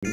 Hey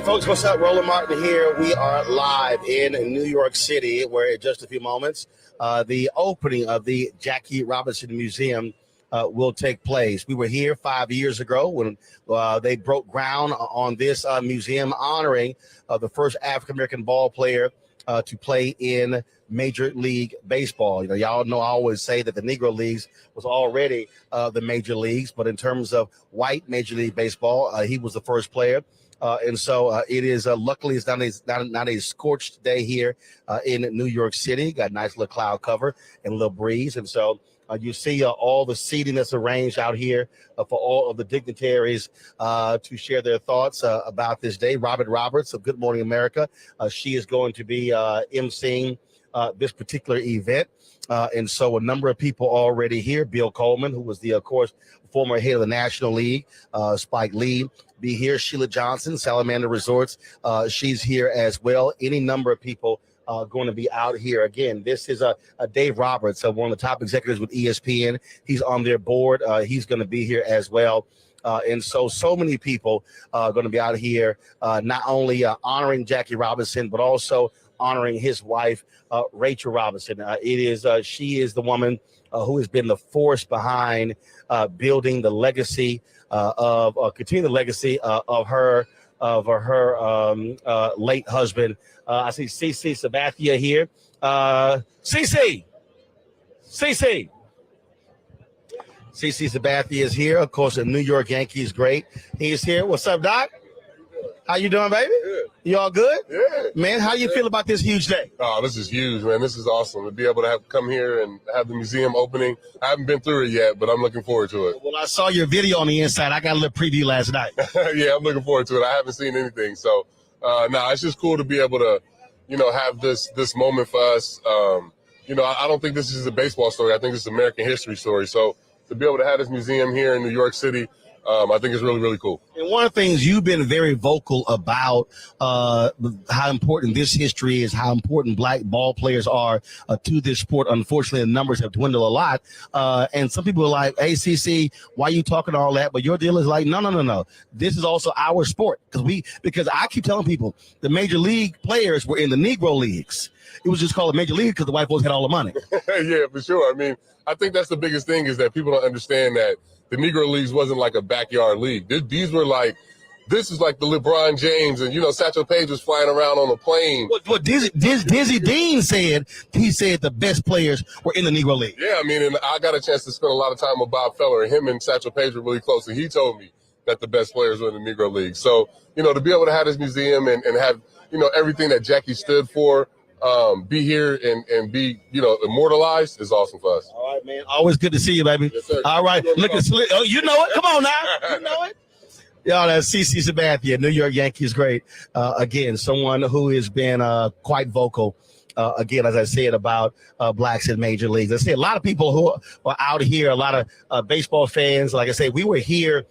folks, what's up? Roland Martin here. We are live in New York City, where in just a few moments, the opening of the Jackie Robinson Museum will take place. We were here 5 years ago when they broke ground on this museum honoring the first African-American ball player to play in Major League Baseball. You know, y'all know I always say that the Negro Leagues was already the major leagues, but in terms of white Major League Baseball, he was the first player. And so it is luckily it's not a scorched day here in New York City. Got a nice little cloud cover and a little breeze. And so you see all the seating that's arranged out here for all of the dignitaries to share their thoughts about this day. Robert Roberts of Good Morning America. She is going to be emceeing this particular event. And so a number of people already here. Bill Coleman, who was of course, former head of the National League. Spike Lee be here. Sheila Johnson, Salamander Resorts. She's here as well. Any number of people going to be out here. Again, this is a Dave Roberts, one of the top executives with ESPN. He's on their board. He's going to be here as well. And so many people are going to be out here, not only honoring Jackie Robinson, but also honoring his wife, Rachel Robinson. She is the woman who has been the force behind building the legacy continue the legacy of her late husband. I see CC Sabathia here. CC Sabathia is here. Of course, the New York Yankees great. He's here. What's up, Doc? How you doing, baby? Good. You all good? Yeah. Man, how you feel about this huge day? Oh, this is huge, man. This is awesome to be able to come here and have the museum opening. I haven't been through it yet, but I'm looking forward to it. Well, I saw your video on the inside. I got a little preview last night. Yeah, I'm looking forward to it. I haven't seen anything. So, it's just cool to be able to, have this moment for us. I don't think this is a baseball story. I think this is an American history story. So to be able to have this museum here in New York City, I think it's really, really cool. And one of the things you've been very vocal about how important this history is, how important black ball players are to this sport. Unfortunately, the numbers have dwindled a lot. And some people are like, hey, CC, why are you talking all that? But your deal is like, no. This is also our sport. Because I keep telling people the major league players were in the Negro leagues. It was just called a major league because the white folks had all the money. Yeah, for sure. I mean, I think that's the biggest thing is that people don't understand that the Negro Leagues wasn't like a backyard league. This is like the LeBron James and, Satchel Paige was flying around on a plane. What Dizzy Dean said, he said the best players were in the Negro League. Yeah, I mean, and I got a chance to spend a lot of time with Bob Feller, and him and Satchel Paige were really close, and he told me that the best players were in the Negro League. So, to be able to have this museum and have, everything that Jackie stood for, be here and be, immortalized is awesome for us. All right, man. Always good to see you, baby. Yes, sir. All right. Look at Slick. Oh, you know it. Come on now. You know it. Y'all, that's CC Sabathia, New York Yankees great. Again, someone who has been quite vocal. Again, as I said, about blacks in major leagues. I say a lot of people who are out here, a lot of baseball fans. Like I say, we were here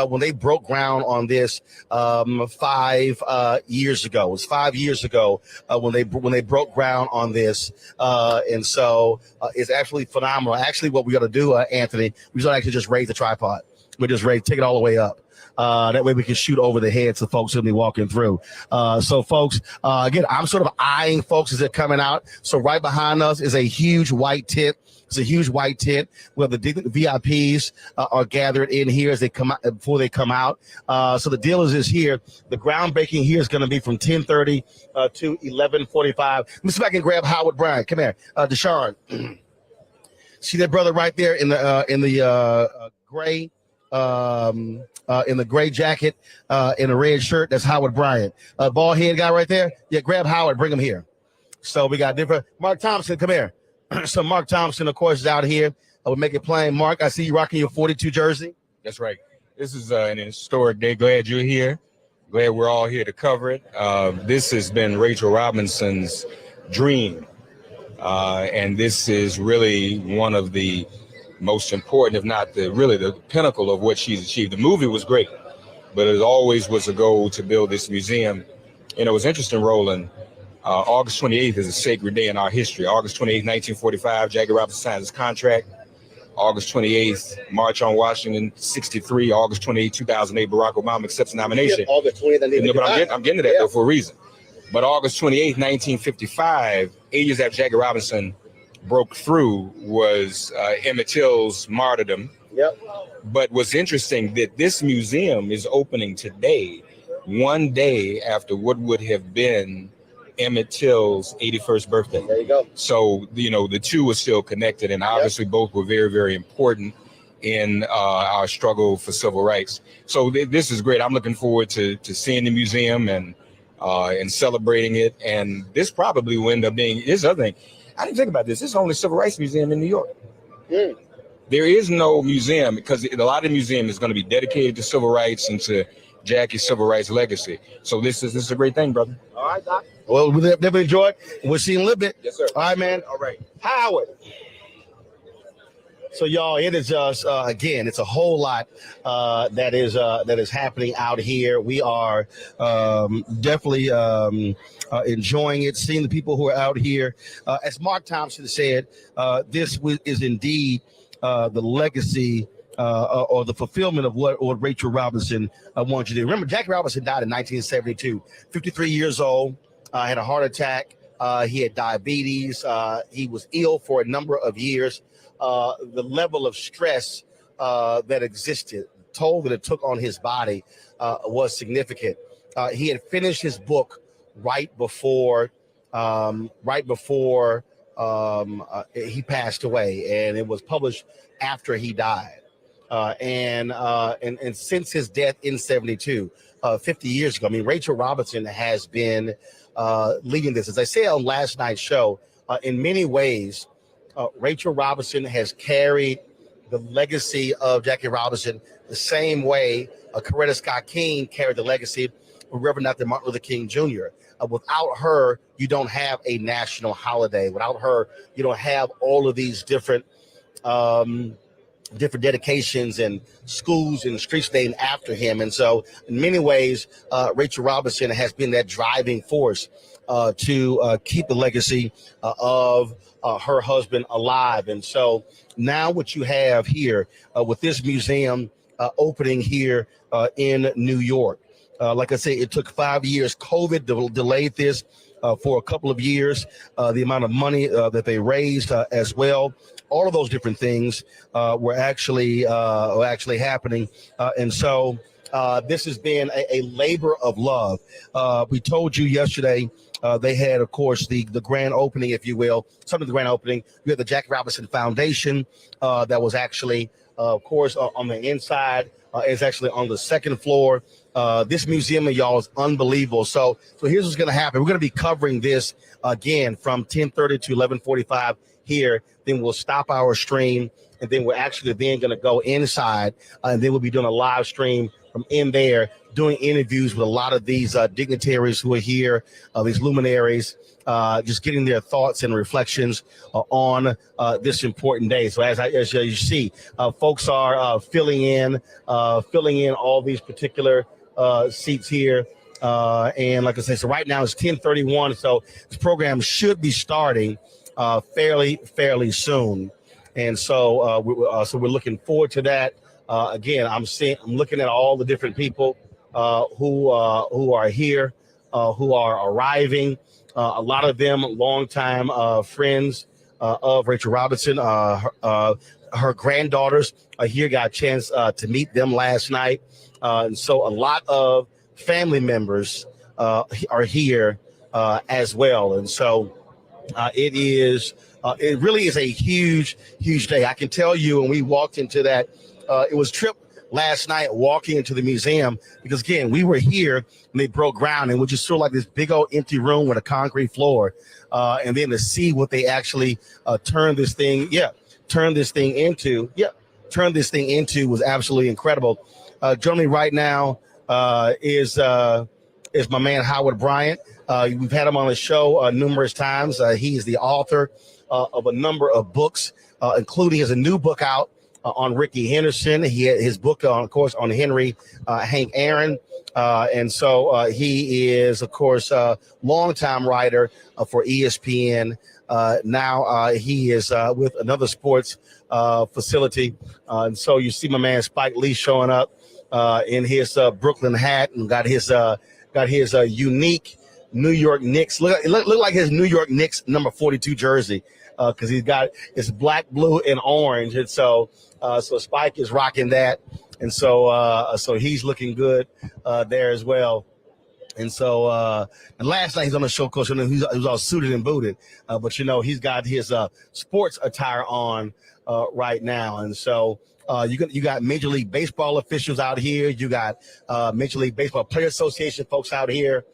when they broke ground on this 5 years ago. It was 5 years ago when they broke ground on this, and so it's absolutely phenomenal. Actually, what we got to do, Anthony, we just actually just raise the tripod. We just take it all the way up. That way we can shoot over the heads of folks who'll be walking through. So, folks, again, I'm sort of eyeing folks as they're coming out. So right behind us is a huge white tent. It's a huge white tent where the VIPs are gathered in here as they come out, before they come out. So the deal is here. The groundbreaking here is going to be from 10:30 to 11:45. Let me see if I can grab Howard Bryant. Come here, Deshaun. See that brother right there in the gray. In the gray jacket, in a red shirt, that's Howard Bryant. Bald head guy right there. Yeah, grab Howard, bring him here. So we got different. Mark Thompson, come here. So Mark Thompson, of course, is out here. I would make it plain. Mark, I see you rocking your 42 jersey. That's right. This is an historic day. Glad you're here. Glad we're all here to cover it. This has been Rachel Robinson's dream. And this is really one of the most important, if not the pinnacle of what she's achieved. The movie was great, but it always was a goal to build this museum. And it was interesting, Roland. August 28th is a sacred day in our history. August 28th, 1945, Jackie Robinson signs his contract. August 28th, March on Washington, 63. August 28th, 2008, Barack Obama accepts the nomination. Yeah, August 28th. But I'm getting to that though for a reason. But August 28th, 1955, 8 years after Jackie Robinson broke through, was Emmett Till's martyrdom. Yep. But what's interesting that this museum is opening today, one day after what would have been Emmett Till's 81st birthday. There you go. So, the two were still connected, and obviously both were very, very important in our struggle for civil rights. So this is great. I'm looking forward to seeing the museum and celebrating it. And this probably will end up being, this other thing, I didn't think about this. This is the only civil rights museum in New York. Mm. There is no museum, because a lot of the museum is going to be dedicated to civil rights and to Jackie's civil rights legacy. So this is a great thing, brother. All right, Doc. Well, we definitely enjoy it. We'll see you in a little bit. Yes, sir. All right, man. All right. Howard. So, y'all, it is just, again, it's a whole lot that is happening out here. We are definitely enjoying it, seeing the people who are out here. As Mark Thompson said, this is indeed the legacy or the fulfillment of what Rachel Robinson wanted to do. Remember, Jackie Robinson died in 1972, 53 years old, had a heart attack. He had diabetes. He was ill for a number of years. The level of stress that existed, toll that it took on his body was significant. He had finished his book right before he passed away, and it was published after he died. And since his death in 72, 50 years ago, I mean, Rachel Robinson has been leading this. As I said on last night's show, in many ways, Rachel Robinson has carried the legacy of Jackie Robinson the same way Coretta Scott King carried the legacy of Reverend Dr. Martin Luther King Jr. Without her, you don't have a national holiday. Without her, you don't have all of these different dedications and schools and streets named after him. And so in many ways, Rachel Robinson has been that driving force to keep the legacy of her husband alive. And so now what you have here with this museum opening here in New York, like I say, it took 5 years. COVID delayed this for a couple of years. The amount of money that they raised as well. All of those different things were actually happening. And so this has been a labor of love. We told you yesterday they had, of course, the grand opening, if you will, some of the grand opening. You had the Jackie Robinson Foundation that was actually, of course, on the inside is actually on the second floor. This museum, y'all, is unbelievable. So here's what's going to happen. We're going to be covering this again from 10:30 to 11:45 here. Then we'll stop our stream, and then we're actually then going to go inside, and then we'll be doing a live stream from in there, doing interviews with a lot of these dignitaries who are here, these luminaries, just getting their thoughts and reflections on this important day. So as you see, folks are filling in all these particular seats here. And like I said, so right now it's 10:31. So this program should be starting fairly soon. And so we're looking forward to that. Again, I'm looking at all the different people who are here, who are arriving. A lot of them longtime friends of Rachel Robinson. Her granddaughters are here. Got a chance to meet them last night. And so a lot of family members are here as well. And so it really is a huge day. I can tell you when we walked into that, it was Trip last night walking into the museum, because again, we were here and they broke ground, and we just saw like this big old empty room with a concrete floor. And then to see what they actually turned this thing into was absolutely incredible. Joining me right now is my man Howard Bryant. We've had him on the show numerous times. He is the author of a number of books, including has a new book out on Ricky Henderson. He had his book, of course, on Henry Hank Aaron. And so he is, of course, a longtime writer for ESPN. Now he is with another sports facility. And so you see my man Spike Lee showing up in his Brooklyn hat, and got his unique New York Knicks. Look like his New York Knicks number 42 jersey, because he's got it's black, blue, and orange. And so Spike is rocking that, and so he's looking good there as well. And so and last night he's on the show, Coach, and he was all suited and booted, but he's got his sports attire on right now. And so you got Major League Baseball officials out here. You got Major League Baseball Player Association folks out here.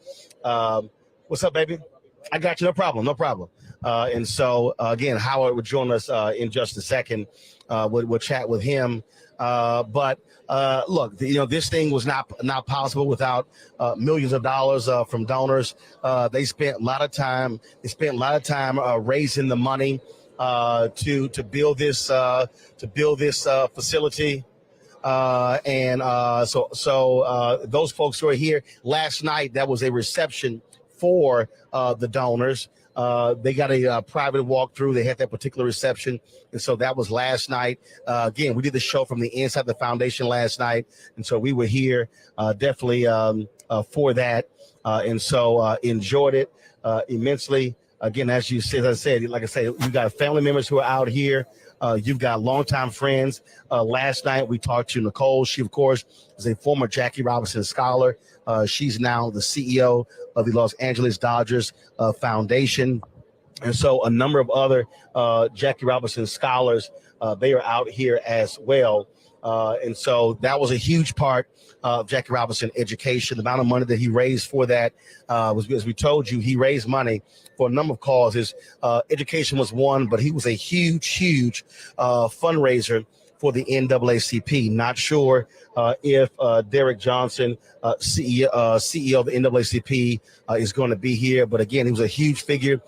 What's up, baby? I got you. No problem. And so again, Howard would join us in just a second. We'll chat with him. But look, this thing was not possible without millions of dollars from donors. They spent a lot of time. Raising the money to build this facility. So those folks who are here last night, that was a reception for the donors. They got a private walkthrough. They had that particular reception. And so that was last night. Again, we did the show from the inside the foundation last night. And so we were here definitely for that. And so enjoyed it immensely. Again, as I said, you got family members who are out here. You've got longtime friends. Last night we talked to Nicole. She, of course, is a former Jackie Robinson scholar. She's now the CEO of the Los Angeles Dodgers Foundation. And so a number of other Jackie Robinson scholars, they are out here as well. And so that was a huge part of Jackie Robinson education. The amount of money that he raised for that was, as we told you, he raised money for a number of causes. Education was one, but he was a huge fundraiser for the NAACP. Not sure if Derek Johnson, CEO of the NAACP, is going to be here. But again, he was a huge figure.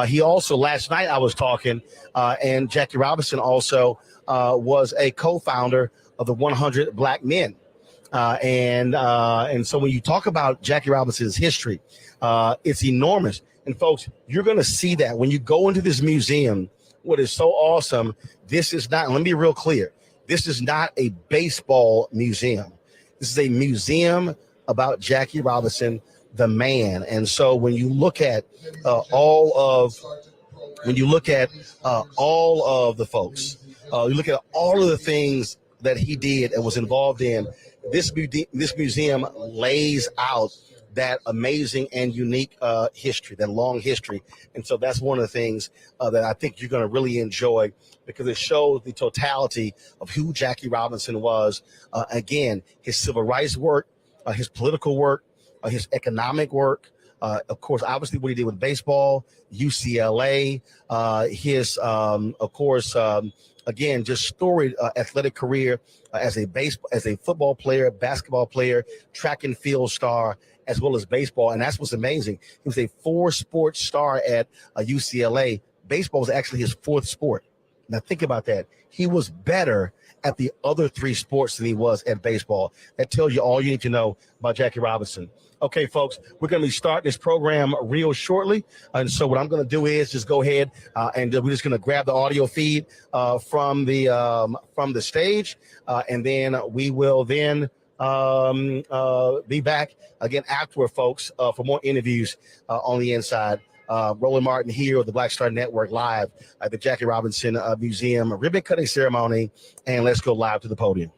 He also, last night I was talking, and Jackie Robinson also was a co-founder of the 100 Black Men. And so when you talk about Jackie Robinson's history, it's enormous. And folks, you're going to see that when you go into this museum. What is so awesome, this is not, let me be real clear, this is not a baseball museum. This is a museum about Jackie Robinson, the man. And so when you look at all of the folks, you look at all of the things that he did and was involved in, this museum lays out that amazing and unique history, that long history. And so that's one of the things that I think you're going to really enjoy, because it shows the totality of who Jackie Robinson was. Again, his civil rights work, his political work, his economic work, of course, obviously what he did with baseball, UCLA, again, just storied athletic career as a football player, basketball player, track and field star, as well as baseball. And that's what's amazing. He was a 4-sport star at UCLA. Baseball was actually his 4th sport. Now think about that. He was better at the other 3 sports than he was at baseball. That tells you all you need to know about Jackie Robinson. Okay, folks, we're going to be starting this program real shortly. And so what I'm going to do is just go ahead and we're just going to grab the audio feed from the stage. And then we will then be back again afterward, folks, for more interviews on the inside. Roland Martin here with the Black Star Network, live at the Jackie Robinson Museum ribbon cutting ceremony. And let's go live to the podium.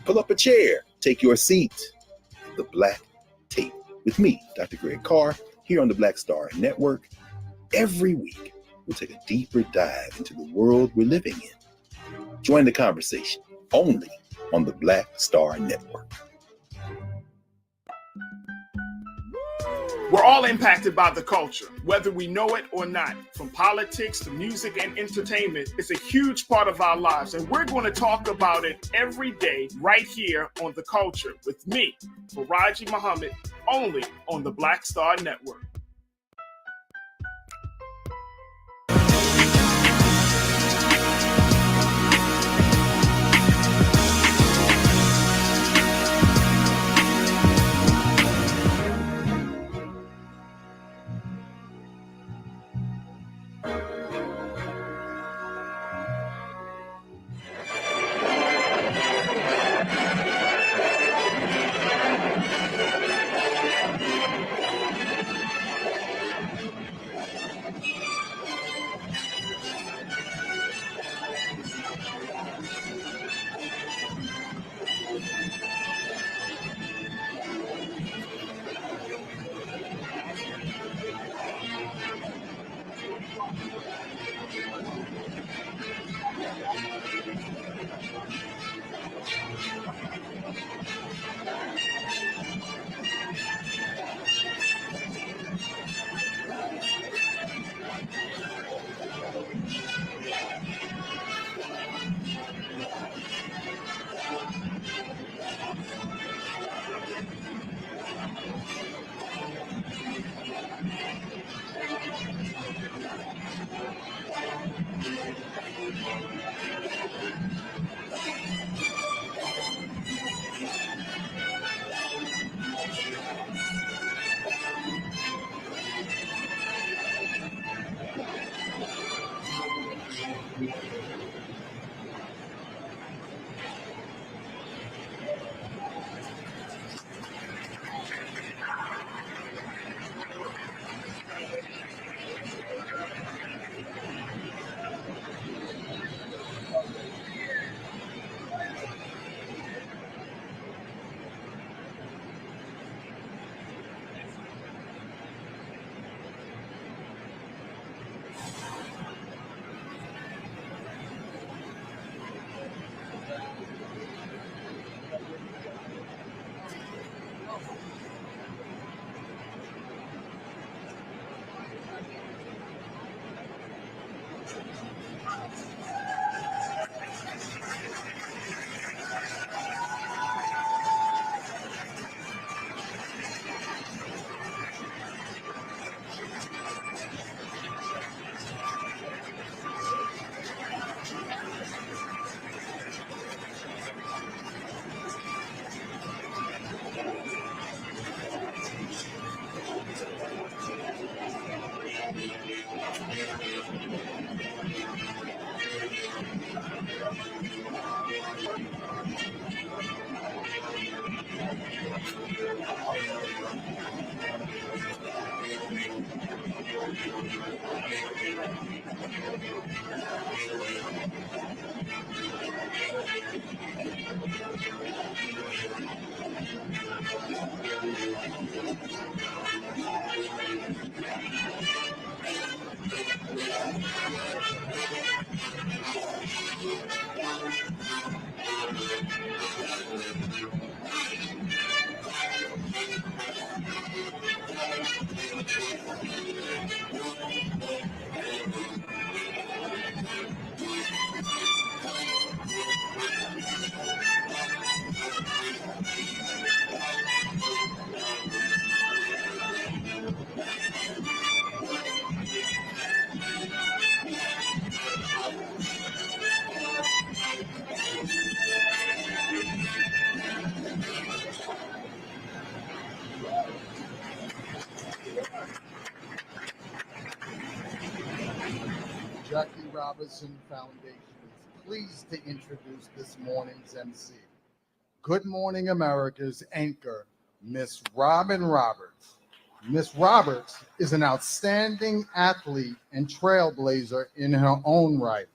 Pull up a chair, take your seat. The Black Tape with me, Dr. Greg Carr, here on the Black Star Network. Every week, we'll take a deeper dive into the world we're living in. Join the conversation only on the Black Star Network. We're all impacted by the culture, whether we know it or not. From politics to music and entertainment, it's a huge part of our lives, and we're going to talk about it every day right here on The Culture with me, Faraji Muhammad, only on the Black Star Network. Jackie Robinson Foundation is pleased to introduce this morning's MC. Good Morning America's anchor, Miss Robin Roberts. Miss Roberts is an outstanding athlete and trailblazer in her own right.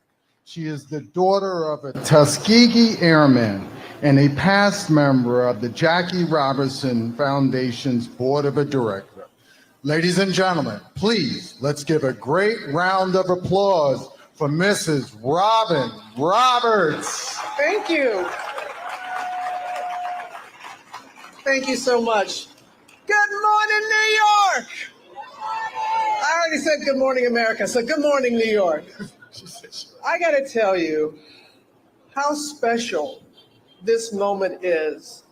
She is the daughter of a Tuskegee Airman and a past member of the Jackie Robinson Foundation's Board of Directors. Ladies and gentlemen, please, let's give a great round of applause for Mrs. Robin Roberts. Thank you. Thank you so much. Good morning, New York. I already said good morning, America, so good morning, New York. I got to tell you how special this moment is,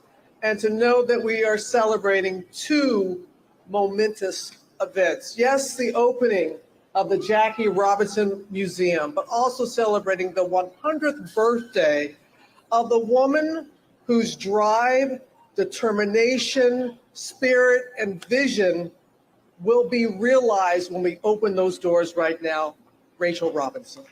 and to know that we are celebrating two momentous events. Yes, the opening of the Jackie Robinson Museum, but also celebrating the 100th birthday of the woman whose drive, determination, spirit, and vision will be realized when we open those doors right now, Rachel Robinson.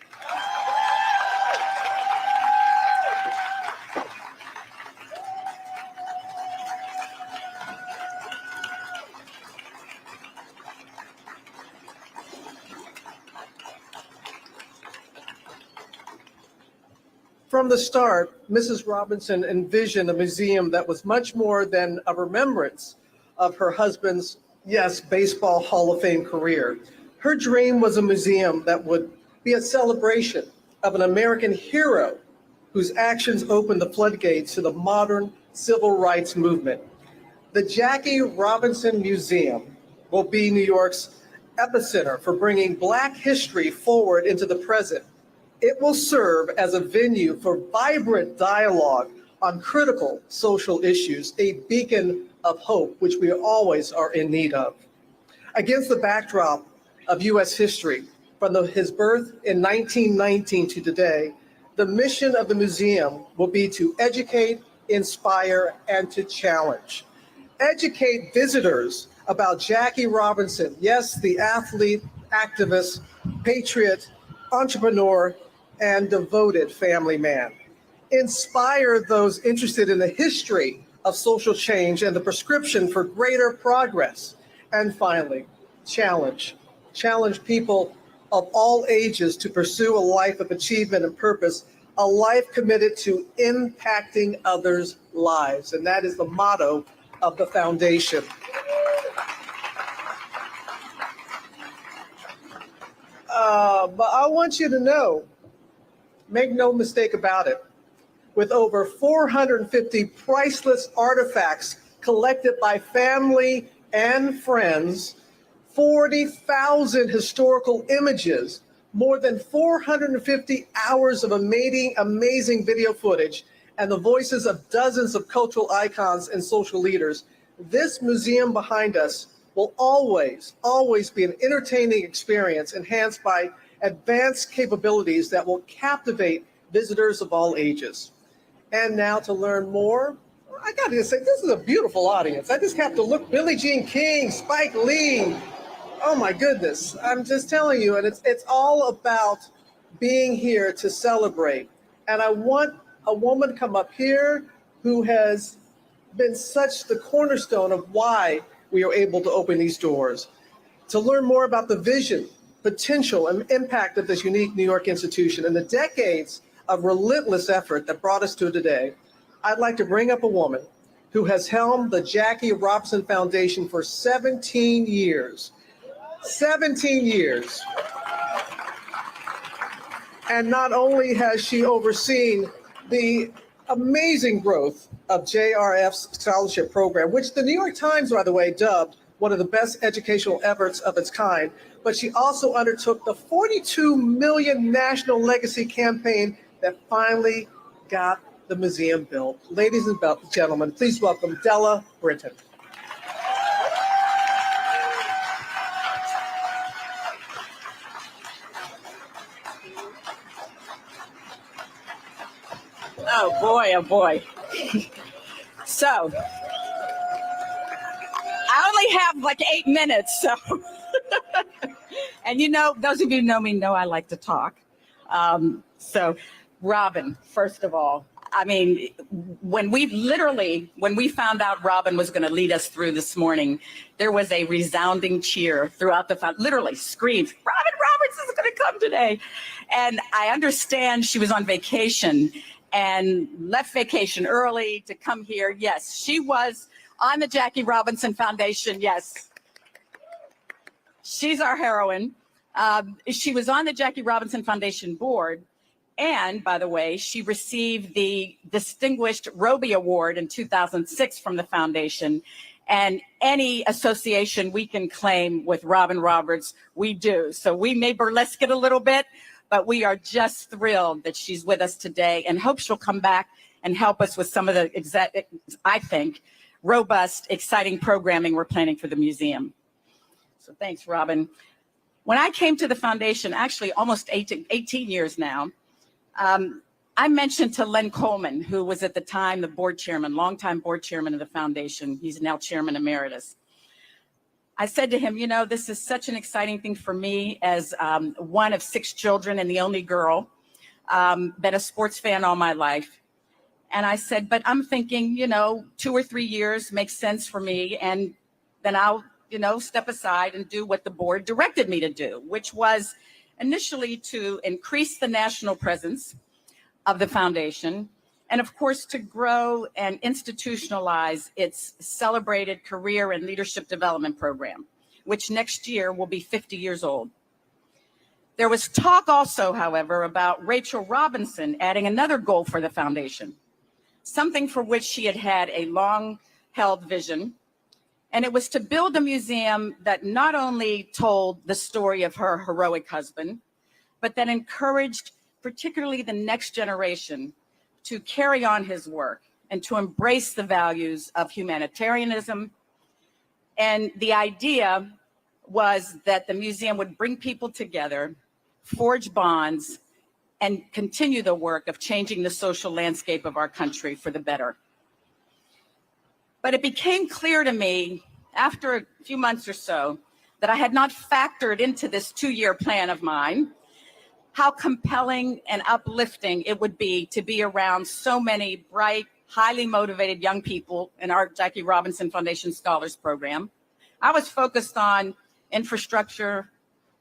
From the start, Mrs. Robinson envisioned a museum that was much more than a remembrance of her husband's, yes, baseball Hall of Fame career. Her dream was a museum that would be a celebration of an American hero whose actions opened the floodgates to the modern civil rights movement. The Jackie Robinson Museum will be New York's epicenter for bringing Black history forward into the present. It will serve as a venue for vibrant dialogue on critical social issues, a beacon of hope, which we always are in need of. Against the backdrop of U.S. history, from his birth in 1919 to today, the mission of the museum will be to educate, inspire, and to challenge. Educate visitors about Jackie Robinson, yes, the athlete, activist, patriot, entrepreneur, and devoted family man. Inspire those interested in the history of social change and the prescription for greater progress. And finally, challenge people of all ages to pursue a life of achievement and purpose, a life committed to impacting others' lives. And that is the motto of the foundation. But I want you to know, make no mistake about it, with over 450 priceless artifacts collected by family and friends, 40,000 historical images, more than 450 hours of amazing video footage, and the voices of dozens of cultural icons and social leaders, this museum behind us will always be an entertaining experience enhanced by advanced capabilities that will captivate visitors of all ages. And now to learn more, I got to say, this is a beautiful audience. I just have to look, Billie Jean King, Spike Lee. Oh my goodness, I'm just telling you, and it's all about being here to celebrate. And I want a woman to come up here who has been such the cornerstone of why we are able to open these doors. To learn more about the vision, potential, and impact of this unique New York institution and the decades of relentless effort that brought us to today, I'd like to bring up a woman who has helmed the Jackie Robinson Foundation for 17 years. 17 years. And not only has she overseen the amazing growth of JRF's scholarship program, which the New York Times, by the way, dubbed one of the best educational efforts of its kind, but she also undertook the $42 million National Legacy Campaign that finally got the museum built. Ladies and gentlemen, please welcome Della Britton. Oh boy, oh boy. So, I only have like 8 minutes, so. And you know, those of you who know me know I like to talk. So, Robin, first of all, I mean, when we found out Robin was going to lead us through this morning, there was a resounding cheer throughout literally screams, Robin Roberts is going to come today. And I understand she was on vacation and left vacation early to come here. Yes, she was on the Jackie Robinson Foundation. Yes, she's our heroine. She was on the Jackie Robinson Foundation board. And by the way, she received the Distinguished Roby Award in 2006 from the foundation. And any association we can claim with Robin Roberts, we do. So we may burlesque it a little bit, but we are just thrilled that she's with us today and hope she'll come back and help us with some of the, I think, robust, exciting programming we're planning for the museum. So thanks, Robin. When I came to the foundation, actually almost 18 years now, I mentioned to Len Coleman, who was at the time the board chairman, longtime board chairman of the foundation. He's now chairman emeritus. I said to him, you know, this is such an exciting thing for me as one of 6 children and the only girl, been a sports fan all my life. And I said, but I'm thinking, you know, 2 or 3 years makes sense for me. And then I'll, you know, step aside and do what the board directed me to do, which was initially to increase the national presence of the foundation, and of course, to grow and institutionalize its celebrated career and leadership development program, which next year will be 50 years old. There was talk also, however, about Rachel Robinson adding another goal for the foundation, something for which she had had a long-held vision, and it was to build a museum that not only told the story of her heroic husband, but that encouraged particularly the next generation to carry on his work and to embrace the values of humanitarianism. And the idea was that the museum would bring people together, forge bonds, and continue the work of changing the social landscape of our country for the better. But it became clear to me after a few months or so that I had not factored into this 2-year plan of mine how compelling and uplifting it would be to be around so many bright, highly motivated young people in our Jackie Robinson Foundation Scholars Program. I was focused on infrastructure,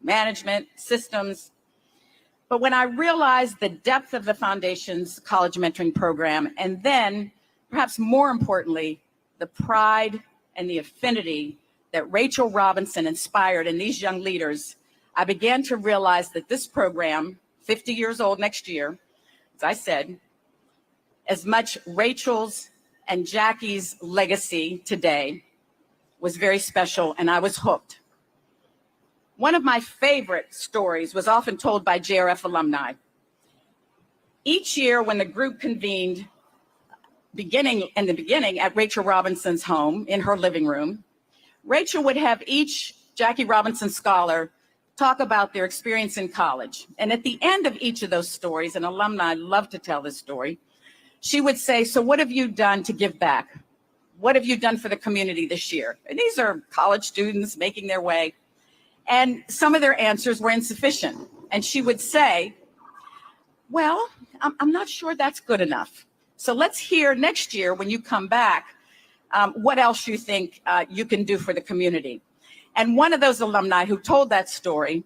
management, systems. But when I realized the depth of the foundation's college mentoring program, and then perhaps more importantly, the pride and the affinity that Rachel Robinson inspired in these young leaders, I began to realize that this program, 50 years old next year, as I said, as much Rachel's and Jackie's legacy today was very special, and I was hooked. One of my favorite stories was often told by JRF alumni. Each year when the group convened, in the beginning at Rachel Robinson's home in her living room, Rachel would have each Jackie Robinson scholar talk about their experience in college. And at the end of each of those stories, and alumni love to tell this story, she would say, so what have you done to give back? What have you done for the community this year? And these are college students making their way. And some of their answers were insufficient. And she would say, Well, I'm not sure that's good enough. So let's hear next year when you come back, what else you think you can do for the community. And one of those alumni who told that story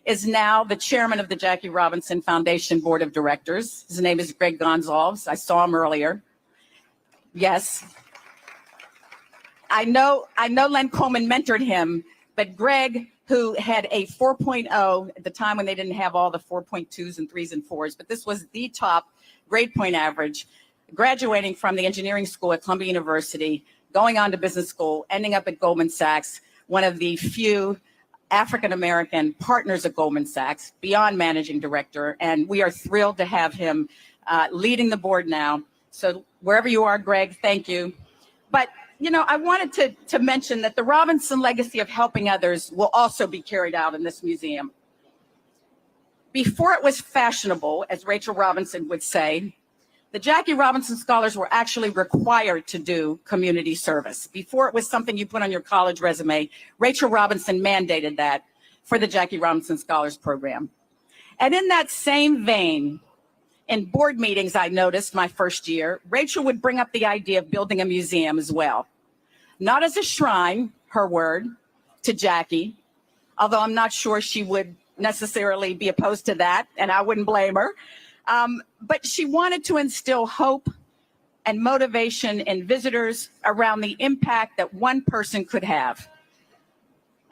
is now the chairman of the Jackie Robinson Foundation Board of Directors. His name is Greg Gonzalez. I saw him earlier. Yes. I know Len Coleman mentored him, but Greg, who had a 4.0 at the time when they didn't have all the 4.2s and 3s and 4s, but this was the top grade point average, graduating from the engineering school at Columbia University, going on to business school, ending up at Goldman Sachs, one of the few African-American partners at Goldman Sachs, beyond managing director. And we are thrilled to have him leading the board now. So wherever you are, Greg, thank you. But, you know, I wanted to mention that the Robinson legacy of helping others will also be carried out in this museum. Before it was fashionable, as Rachel Robinson would say, the Jackie Robinson Scholars were actually required to do community service. Before it was something you put on your college resume, Rachel Robinson mandated that for the Jackie Robinson Scholars Program. And in that same vein, in board meetings I noticed my first year, Rachel would bring up the idea of building a museum as well. Not as a shrine, her word, to Jackie, although I'm not sure she would necessarily be opposed to that, and I wouldn't blame her. But she wanted to instill hope and motivation in visitors around the impact that one person could have.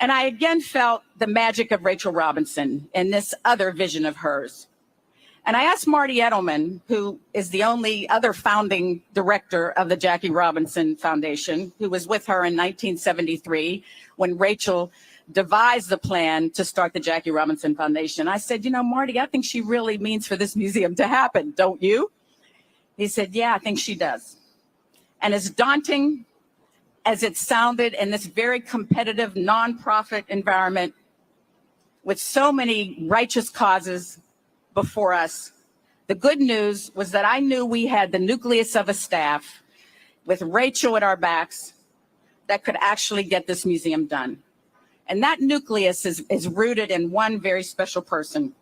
And I again felt the magic of Rachel Robinson in this other vision of hers. And I asked Marty Edelman, who is the only other founding director of the Jackie Robinson Foundation, who was with her in 1973 when Rachel devised the plan to start the Jackie Robinson Foundation. I said, you know, Marty, I think she really means for this museum to happen, don't you? He said, yeah, I think she does. And as daunting as it sounded in this very competitive nonprofit environment with so many righteous causes before us, the good news was that I knew we had the nucleus of a staff with Rachel at our backs that could actually get this museum done. And that nucleus is rooted in one very special person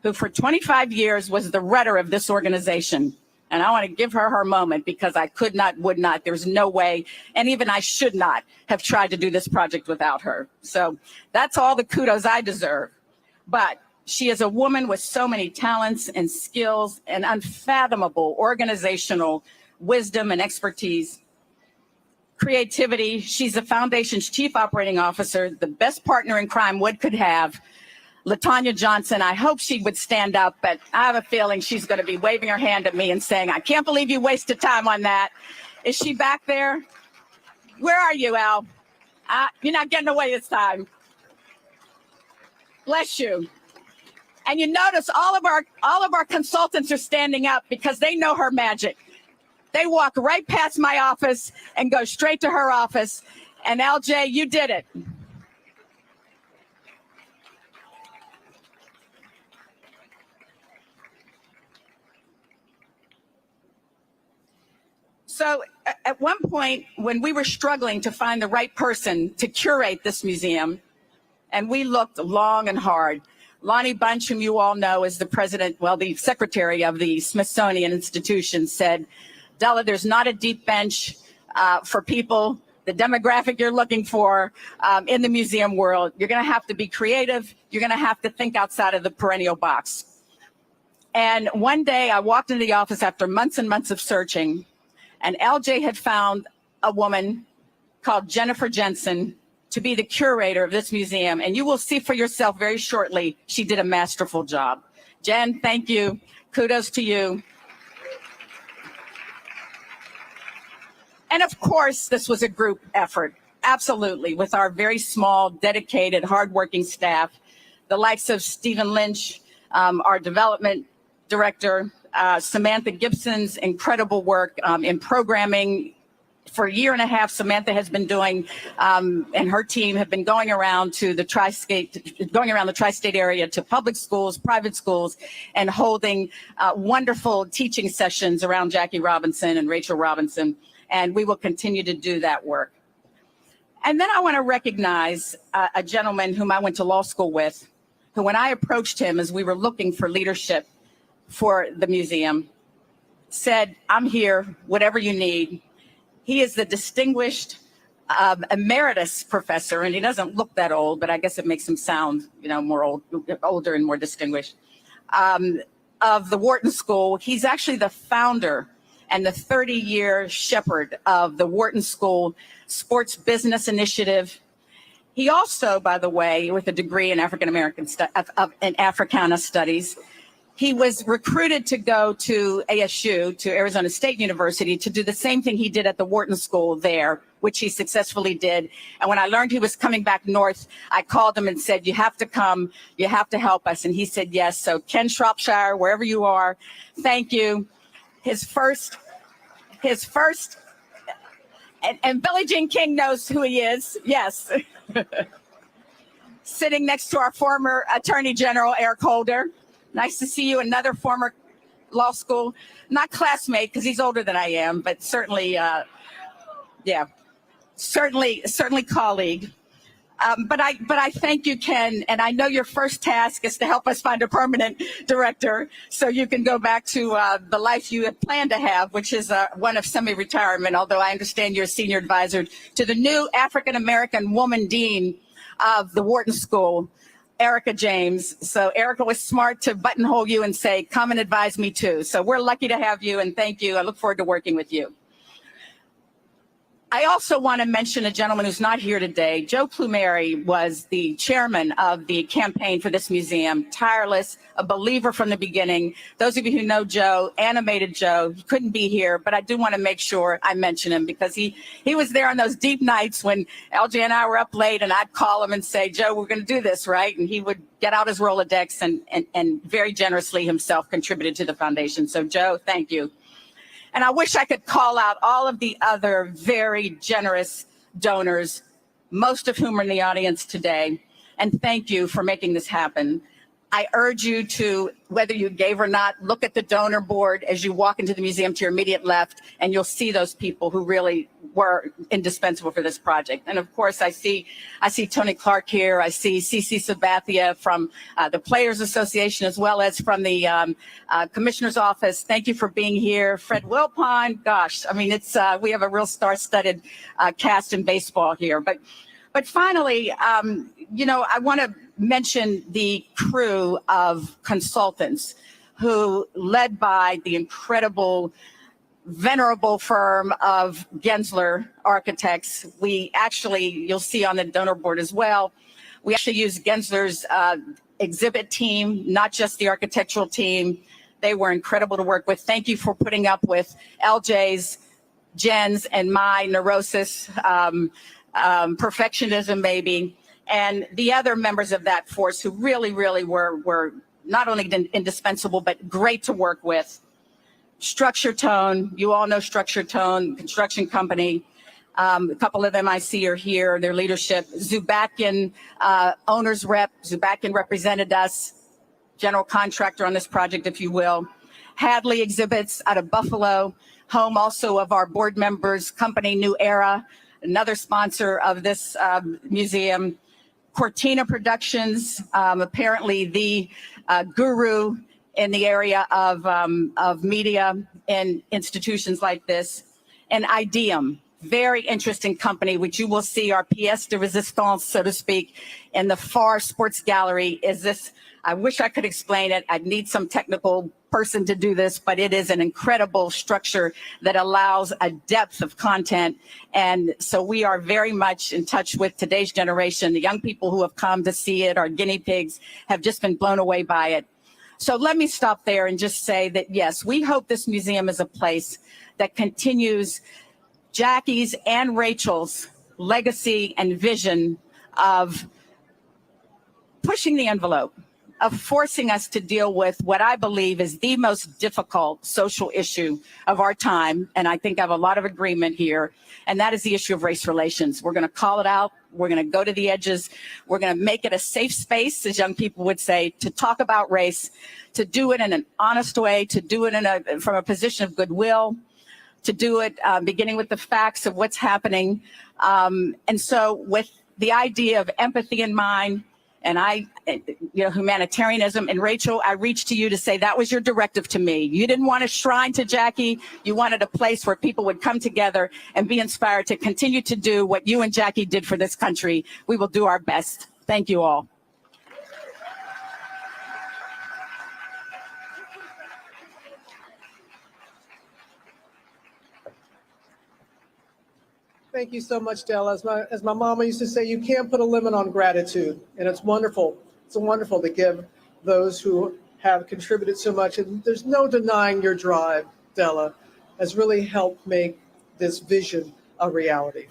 who for 25 years was the rudder of this organization. And I want to give her her moment because I could not, would not, there's no way, and even I should not have tried to do this project without her. So that's all the kudos I deserve. But she is a woman with so many talents and skills and unfathomable organizational wisdom and expertise. Creativity. She's the foundation's chief operating officer, the best partner in crime Wood could have. LaTanya Johnson, I hope she would stand up, but I have a feeling she's going to be waving her hand at me and saying, I can't believe you wasted time on that. Is she back there? Where are you, Al? You're not getting away this time. Bless you. And you notice all of our consultants are standing up because they know her magic. They walk right past my office and go straight to her office. And LJ, you did it. So at one point, when we were struggling to find the right person to curate this museum, and we looked long and hard, Lonnie Bunch, whom you all know is the president, well, the secretary of the Smithsonian Institution, said, Della, there's not a deep bench for people, the demographic you're looking for in the museum world. You're going to have to be creative. You're going to have to think outside of the perennial box. And one day I walked into the office after months and months of searching, and LJ had found a woman called Jennifer Jensen to be the curator of this museum. And you will see for yourself very shortly, she did a masterful job. Jen, thank you. Kudos to you. And of course, this was a group effort, absolutely, with our very small, dedicated, hardworking staff, the likes of Stephen Lynch, our development director, Samantha Gibson's incredible work in programming. For a year and a half, Samantha has been doing, and her team have been going around to the tri-state area to public schools, private schools, and holding wonderful teaching sessions around Jackie Robinson and Rachel Robinson. And we will continue to do that work. And then I want to recognize a gentleman whom I went to law school with, who when I approached him as we were looking for leadership, for the museum, said, I'm here, whatever you need. He is the distinguished emeritus professor, and he doesn't look that old, but I guess it makes him sound, more older and more distinguished, of the Wharton School. He's actually the founder and the 30-year shepherd of the Wharton School Sports Business Initiative. He also, by the way, with a degree in African-American in Africana Studies, he was recruited to go to ASU, to Arizona State University, to do the same thing he did at the Wharton School there, which he successfully did. And when I learned he was coming back north, I called him and said, you have to come, you have to help us. And he said, yes. So Ken Shropshire, wherever you are, thank you. His first, and Billie Jean King knows who he is, yes. Sitting next to our former Attorney General, Eric Holder. Nice to see you, another former law school, not classmate because he's older than I am, but certainly, certainly colleague. But I thank you, Ken, and I know your first task is to help us find a permanent director so you can go back to the life you had planned to have, which is one of semi-retirement, although I understand you're a senior advisor to the new African-American woman dean of the Wharton School, Erica James. So Erica was smart to buttonhole you and say, come and advise me too. So we're lucky to have you, and thank you. I look forward to working with you. I also want to mention a gentleman who's not here today. Joe Plumeri was the chairman of the campaign for this museum, tireless, a believer from the beginning. Those of you who know Joe, animated Joe, he couldn't be here, but I do want to make sure I mention him because he was there on those deep nights when LJ and I were up late and I'd call him and say, Joe, we're going to do this, right? And he would get out his Rolodex and very generously himself contributed to the foundation. So Joe, thank you. And I wish I could call out all of the other very generous donors, most of whom are in the audience today. And thank you for making this happen. I urge you to, whether you gave or not, look at the donor board as you walk into the museum to your immediate left, and you'll see those people who really were indispensable for this project. And of course, I see Tony Clark here. I see CC Sabathia from the Players Association, as well as from the Commissioner's Office. Thank you for being here. Fred Wilpon, gosh, I mean, it's we have a real star-studded cast in baseball here. But finally, I want to mention the crew of consultants who, led by the incredible, venerable firm of Gensler Architects. We actually, you'll see on the donor board as well, we actually use Gensler's exhibit team, not just the architectural team. They were incredible to work with. Thank you for putting up with LJ's, Jen's, and my neurosis, perfectionism maybe, and the other members of that force who really, really were not only indispensable, but great to work with. Structure Tone, you all know Structure Tone, construction company. A couple of them I see are here, their leadership. Zubakian, owner's rep, Zubakian represented us, general contractor on this project, if you will. Hadley Exhibits out of Buffalo, home also of our board members, company New Era, another sponsor of this museum. Cortina Productions, apparently the guru in the area of media and institutions like this. And Ideum, very interesting company, which you will see our pièce de résistance, so to speak, in the far sports gallery. Is this, I wish I could explain it. I'd need some technical person to do this, but it is an incredible structure that allows a depth of content. And so we are very much in touch with today's generation. The young people who have come to see it, our guinea pigs, have just been blown away by it. So let me stop there and just say that, yes, we hope this museum is a place that continues Jackie's and Rachel's legacy and vision of pushing the envelope, of forcing us to deal with what I believe is the most difficult social issue of our time. And I think I have a lot of agreement here. And that is the issue of race relations. We're going to call it out. We're going to go to the edges. We're going to make it a safe space, as young people would say, to talk about race, to do it in an honest way, to do it from a position of goodwill, to do it beginning with the facts of what's happening. And so with the idea of empathy in mind, and humanitarianism. And Rachel, I reached to you to say that was your directive to me. You didn't want a shrine to Jackie. You wanted a place where people would come together and be inspired to continue to do what you and Jackie did for this country. We will do our best. Thank you all. Thank you so much, Della. As my mama used to say, you can't put a limit on gratitude. And it's wonderful. It's wonderful to give those who have contributed so much. And there's no denying your drive, Della, has really helped make this vision a reality.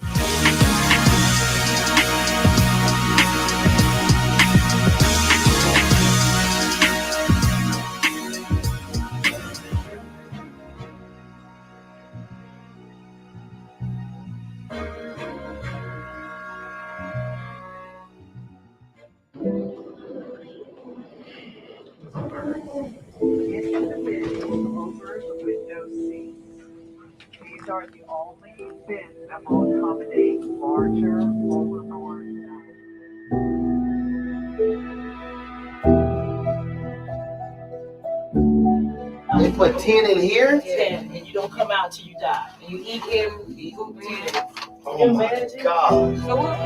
These are the only bins that will accommodate larger overboard. They put 10 in here? 10, and you don't come out till you die. And you eat every 10. Oh my God. So what?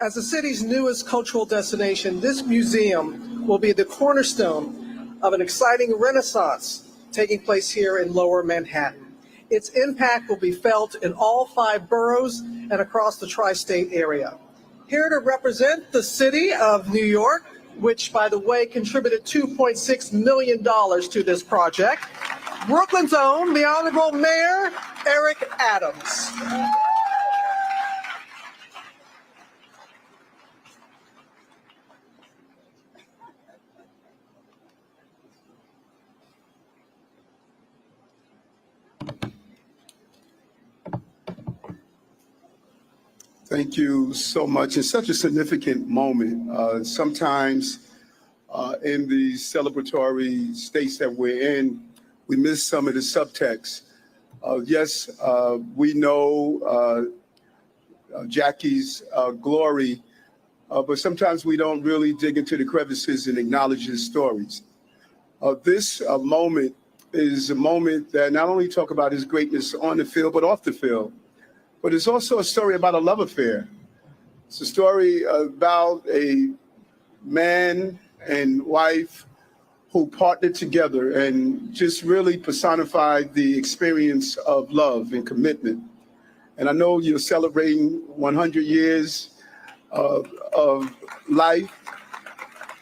As the city's newest cultural destination, this museum will be the cornerstone of an exciting renaissance taking place here in Lower Manhattan. Its impact will be felt in all 5 boroughs and across the tri-state area. Here to represent the city of New York, which, by the way, contributed $2.6 million to this project, Brooklyn's own, the Honorable Mayor Eric Adams. Thank you so much. It's such a significant moment. Sometimes in the celebratory states that we're in, we miss some of the subtext. Yes, we know Jackie's glory, but sometimes we don't really dig into the crevices and acknowledge his stories. This moment is a moment that not only talk about his greatness on the field, but off the field. But it's also a story about a love affair. It's a story about a man and wife who partnered together and just really personified the experience of love and commitment. And I know you're celebrating 100 years of life.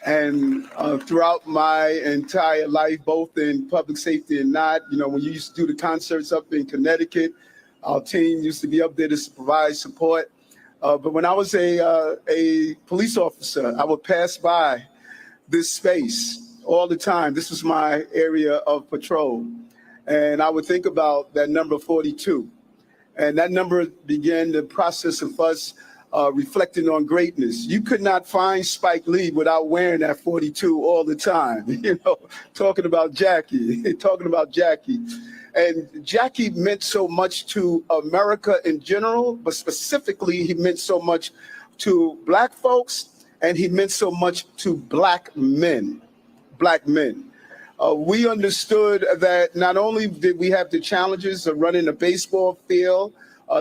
And throughout my entire life, both in public safety and not, when you used to do the concerts up in Connecticut, our team used to be up there to provide support. But when I was a police officer, I would pass by this space all the time. This was my area of patrol. And I would think about that number 42. And that number began the process of us reflecting on greatness. You could not find Spike Lee without wearing that 42 all the time, talking about Jackie. And Jackie meant so much to America in general, but specifically he meant so much to Black folks, and he meant so much to Black men. We understood that not only did we have the challenges of running a baseball field,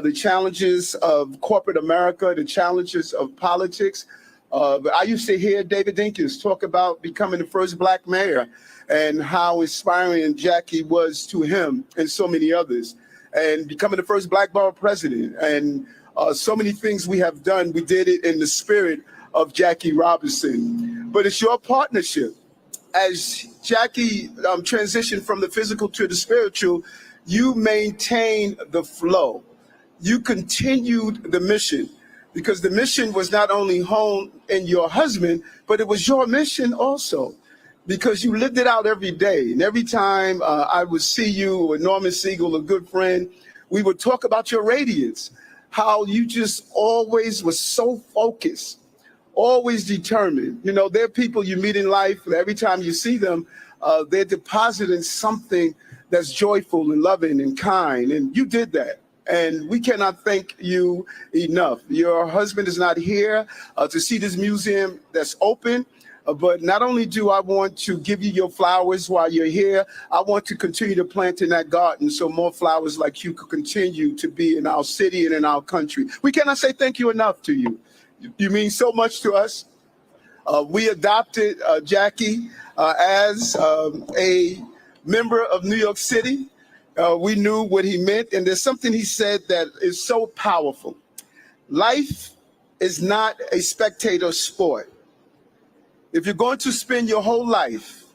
the challenges of corporate America, the challenges of politics, But I used to hear David Dinkins talk about becoming the first black mayor and how inspiring Jackie was to him and so many others, and becoming the first black borough president. And so many things we have done, we did it in the spirit of Jackie Robinson. But it's your partnership. As Jackie transitioned from the physical to the spiritual, you maintained the flow. You continued the mission, because the mission was not only honed in your husband, but it was your mission also, because you lived it out every day. And every time I would see you or Norman Siegel, a good friend, we would talk about your radiance, how you just always was so focused, always determined. You know, there are people you meet in life, and every time you see them, they're depositing something that's joyful and loving and kind, and you did that. And we cannot thank you enough. Your husband is not here to see this museum that's open, but not only do I want to give you your flowers while you're here, I want to continue to plant in that garden so more flowers like you could continue to be in our city and in our country. We cannot say thank you enough to you. You mean so much to us. We adopted Jackie as a member of New York City. We knew what he meant, and there's something he said that is so powerful. Life is not a spectator sport. If you're going to spend your whole life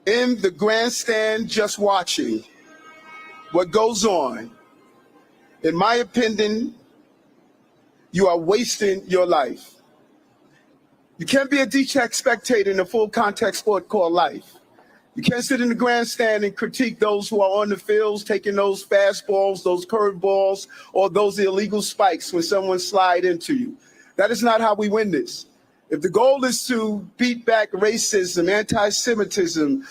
in the grandstand just watching what goes on, in my opinion, you are wasting your life. You can't be a detached spectator in a full contact sport called life. You can't sit in the grandstand and critique those who are on the fields taking those fastballs, those curveballs, or those illegal spikes when someone slide into you. That is not how we win this. If the goal is to beat back racism, anti-Semitism,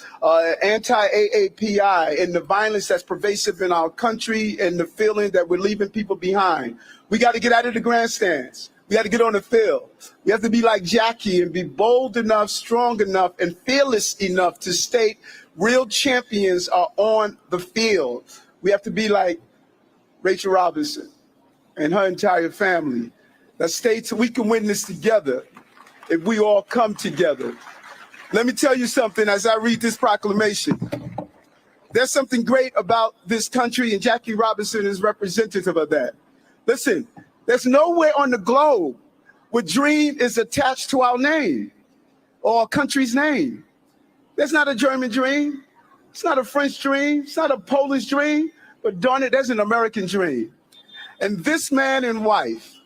anti-AAPI, and the violence that's pervasive in our country and the feeling that we're leaving people behind, we got to get out of the grandstands. We got to get on the field. We have to be like Jackie and be bold enough, strong enough, and fearless enough to state real champions are on the field. We have to be like Rachel Robinson and her entire family that states we can win this together if we all come together. Let me tell you something as I read this proclamation. There's something great about this country, and Jackie Robinson is representative of that. Listen, there's nowhere on the globe where dream is attached to our name or our country's name. There's not a German dream. It's not a French dream. It's not a Polish dream. But darn it, there's an American dream. And this man and wife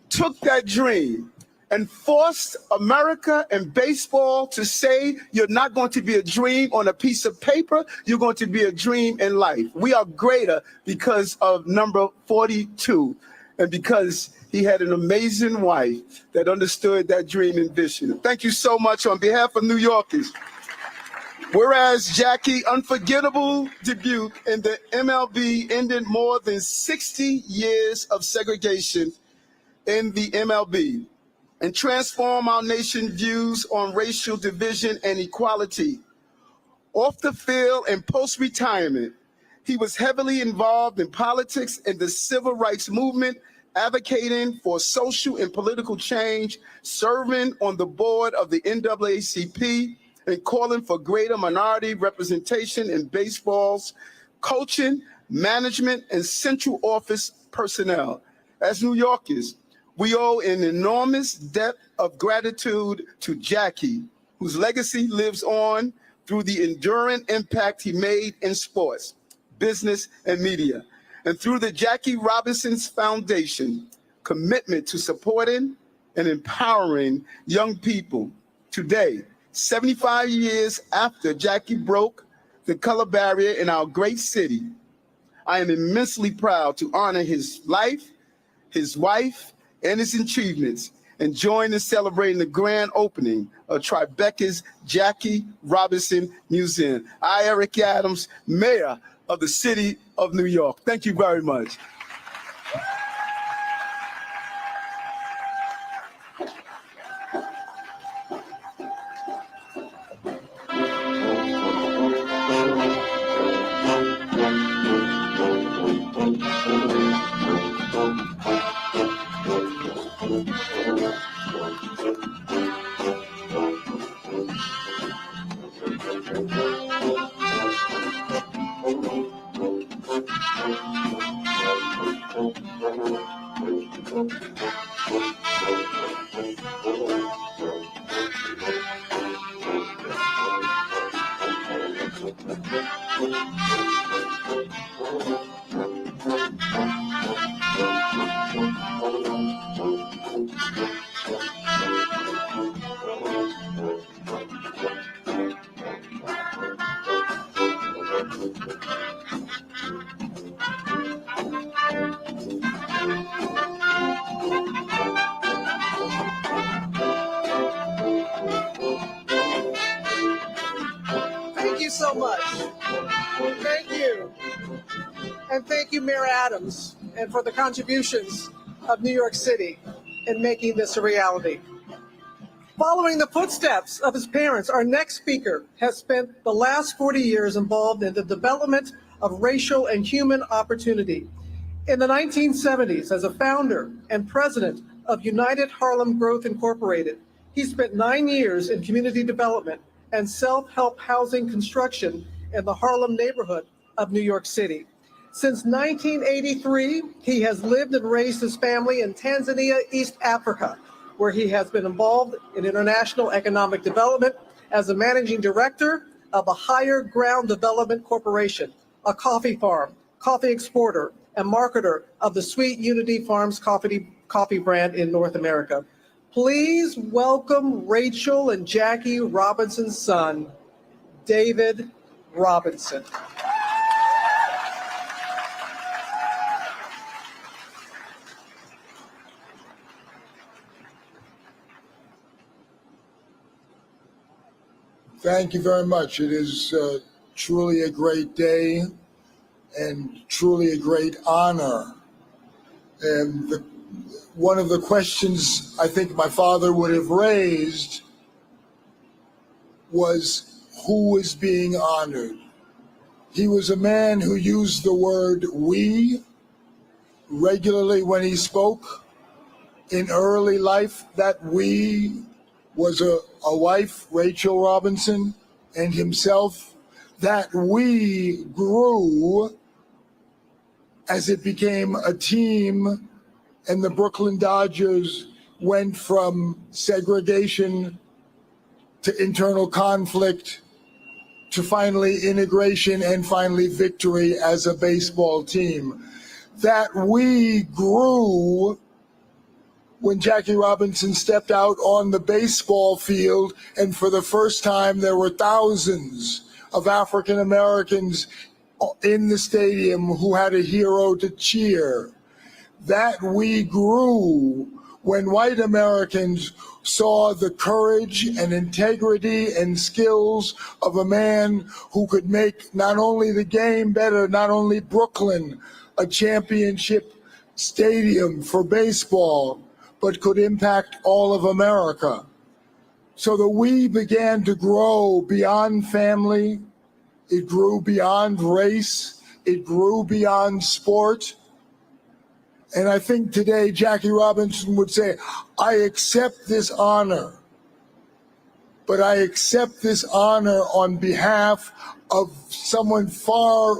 took that dream and forced America and baseball to say you're not going to be a dream on a piece of paper, you're going to be a dream in life. We are greater because of number 42. And because he had an amazing wife that understood that dream and vision. Thank you so much on behalf of New Yorkers. Whereas Jackie, unforgettable debut in the MLB ended more than 60 years of segregation in the MLB and transformed our nation's views on racial division and equality. Off the field and post-retirement, he was heavily involved in politics and the civil rights movement, advocating for social and political change, serving on the board of the NAACP, and calling for greater minority representation in baseball's coaching, management, and central office personnel. As New Yorkers, we owe an enormous debt of gratitude to Jackie, whose legacy lives on through the enduring impact he made in sports, business, and media. And through the Jackie Robinson's Foundation, commitment to supporting and empowering young people. Today, 75 years after Jackie broke the color barrier in our great city, I am immensely proud to honor his life, his wife, and his achievements, and join in celebrating the grand opening of Tribeca's Jackie Robinson Museum. I, Eric Adams, Mayor of the City of New York. Thank you very much. so much. Thank you. And thank you, Mayor Adams, and for the contributions of New York City in making this a reality. Following the footsteps of his parents, our next speaker has spent the last 40 years involved in the development of racial and human opportunity. In the 1970s, as a founder and president of United Harlem Growth Incorporated, he spent 9 years in community development and self-help housing construction in the Harlem neighborhood of New York City. Since 1983, he has lived and raised his family in Tanzania, East Africa, where he has been involved in international economic development as a managing director of the Higher Ground Development Corporation, a coffee farm, coffee exporter, and marketer of the Sweet Unity Farms coffee brand in North America. Please welcome Rachel and Jackie Robinson's son, David Robinson. Thank you very much. It is truly a great day and truly a great honor. And one of the questions I think my father would have raised was who is being honored. He was a man who used the word we regularly when he spoke. In early life, that we was a wife, Rachel Robinson, and himself. That we grew as it became a team, and the Brooklyn Dodgers went from segregation to internal conflict to finally integration and finally victory as a baseball team. That we grew when Jackie Robinson stepped out on the baseball field, and for the first time there were thousands of African Americans in the stadium who had a hero to cheer. That we grew when white Americans saw the courage and integrity and skills of a man who could make not only the game better, not only Brooklyn a championship stadium for baseball, but could impact all of America. So the we began to grow beyond family, it grew beyond race, it grew beyond sport. And I think today Jackie Robinson would say, I accept this honor, but I accept this honor on behalf of something far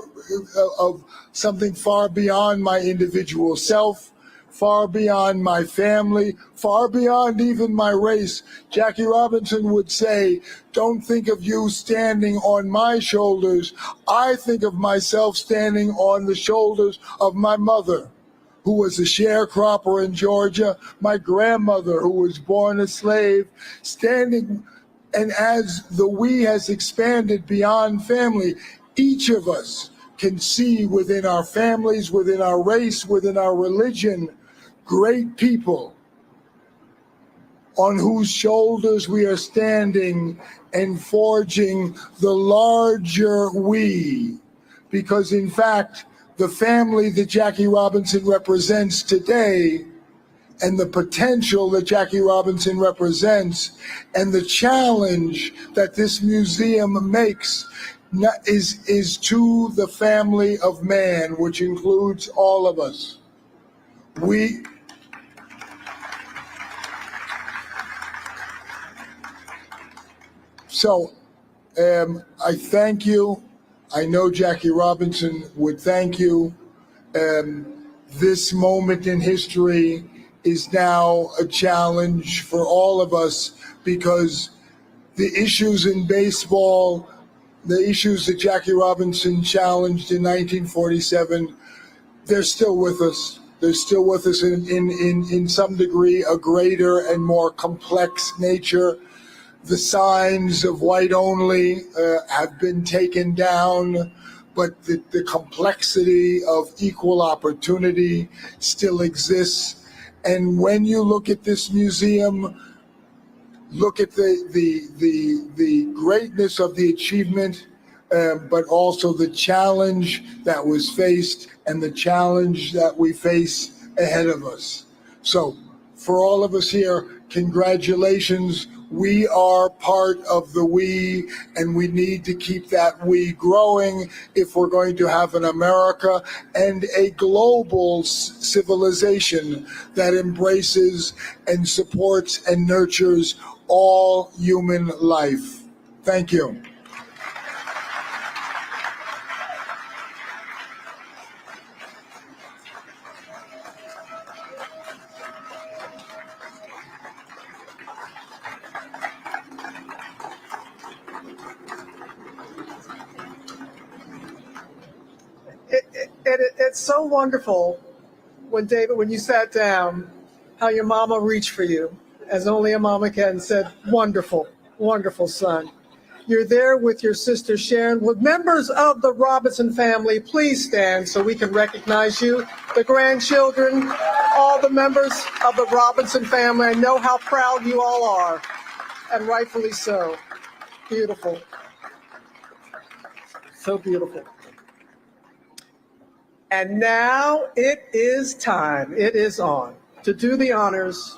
beyond my individual self, far beyond my family, far beyond even my race. Jackie Robinson would say, don't think of you standing on my shoulders. I think of myself standing on the shoulders of my mother, who was a sharecropper in Georgia, my grandmother, who was born a slave, standing. And as the we has expanded beyond family, each of us can see within our families, within our race, within our religion, great people on whose shoulders we are standing and forging the larger we. Because in fact, the family that Jackie Robinson represents today and the potential that Jackie Robinson represents and the challenge that this museum makes is to the family of man, which includes all of us. So I thank you. I know Jackie Robinson would thank you. This moment in history is now a challenge for all of us because the issues in baseball, the issues that Jackie Robinson challenged in 1947, they're still with us. They're still with us in some degree, a greater and more complex nature. The signs of white only have been taken down, but the complexity of equal opportunity still exists. And when you look at this museum, look at the greatness of the achievement but also the challenge that was faced and the challenge that we face ahead of us. So for all of us here, congratulations. We are part of the we, and we need to keep that we growing if we're going to have an America and a global civilization that embraces and supports and nurtures all human life. Thank you. It's so wonderful when David, when you sat down, how your mama reached for you, as only a mama can, and said, wonderful, wonderful son. You're there with your sister Sharon. With members of the Robinson family, please stand so we can recognize you. The grandchildren, all the members of the Robinson family, I know how proud you all are, and rightfully so. Beautiful. So beautiful. And now it is time, it is on. To do the honors,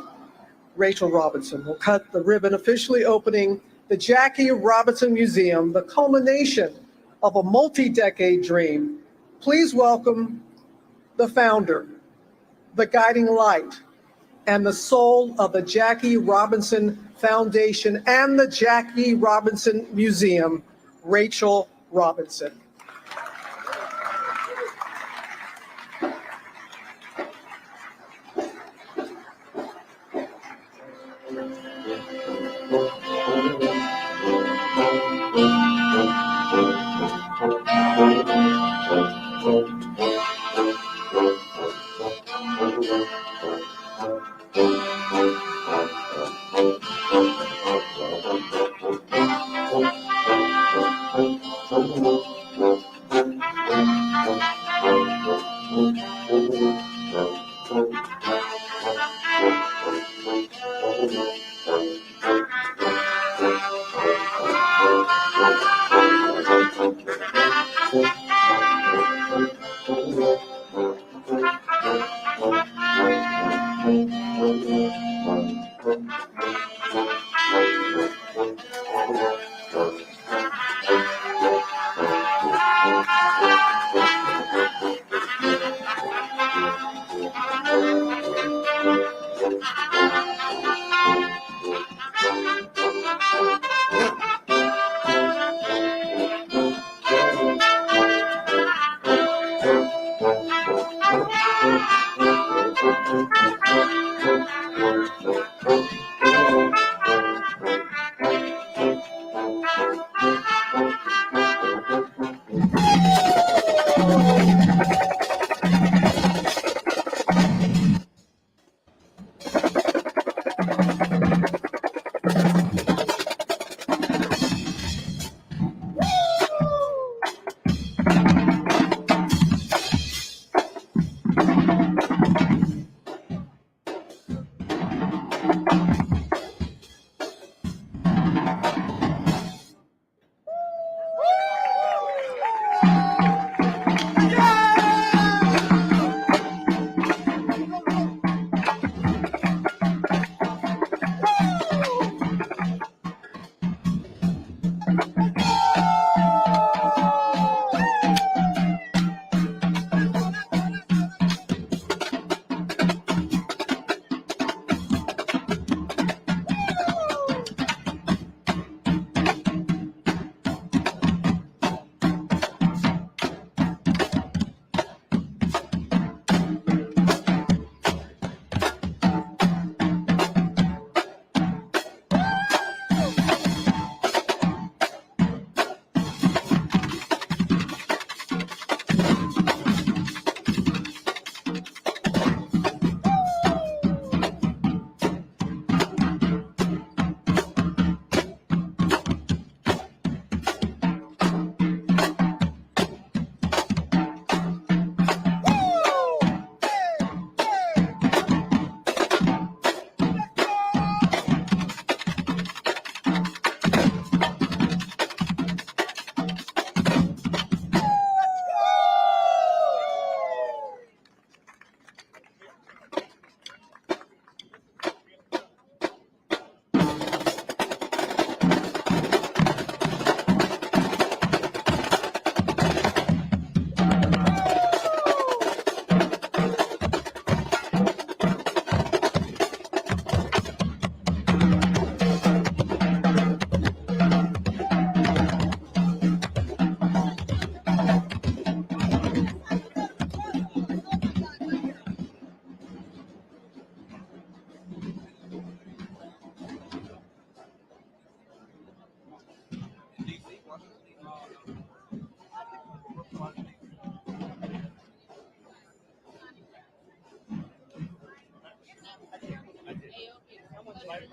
Rachel Robinson will cut the ribbon, officially opening the Jackie Robinson Museum, the culmination of a multi-decade dream. Please welcome the founder, the guiding light, and the soul of the Jackie Robinson Foundation and the Jackie Robinson Museum, Rachel Robinson.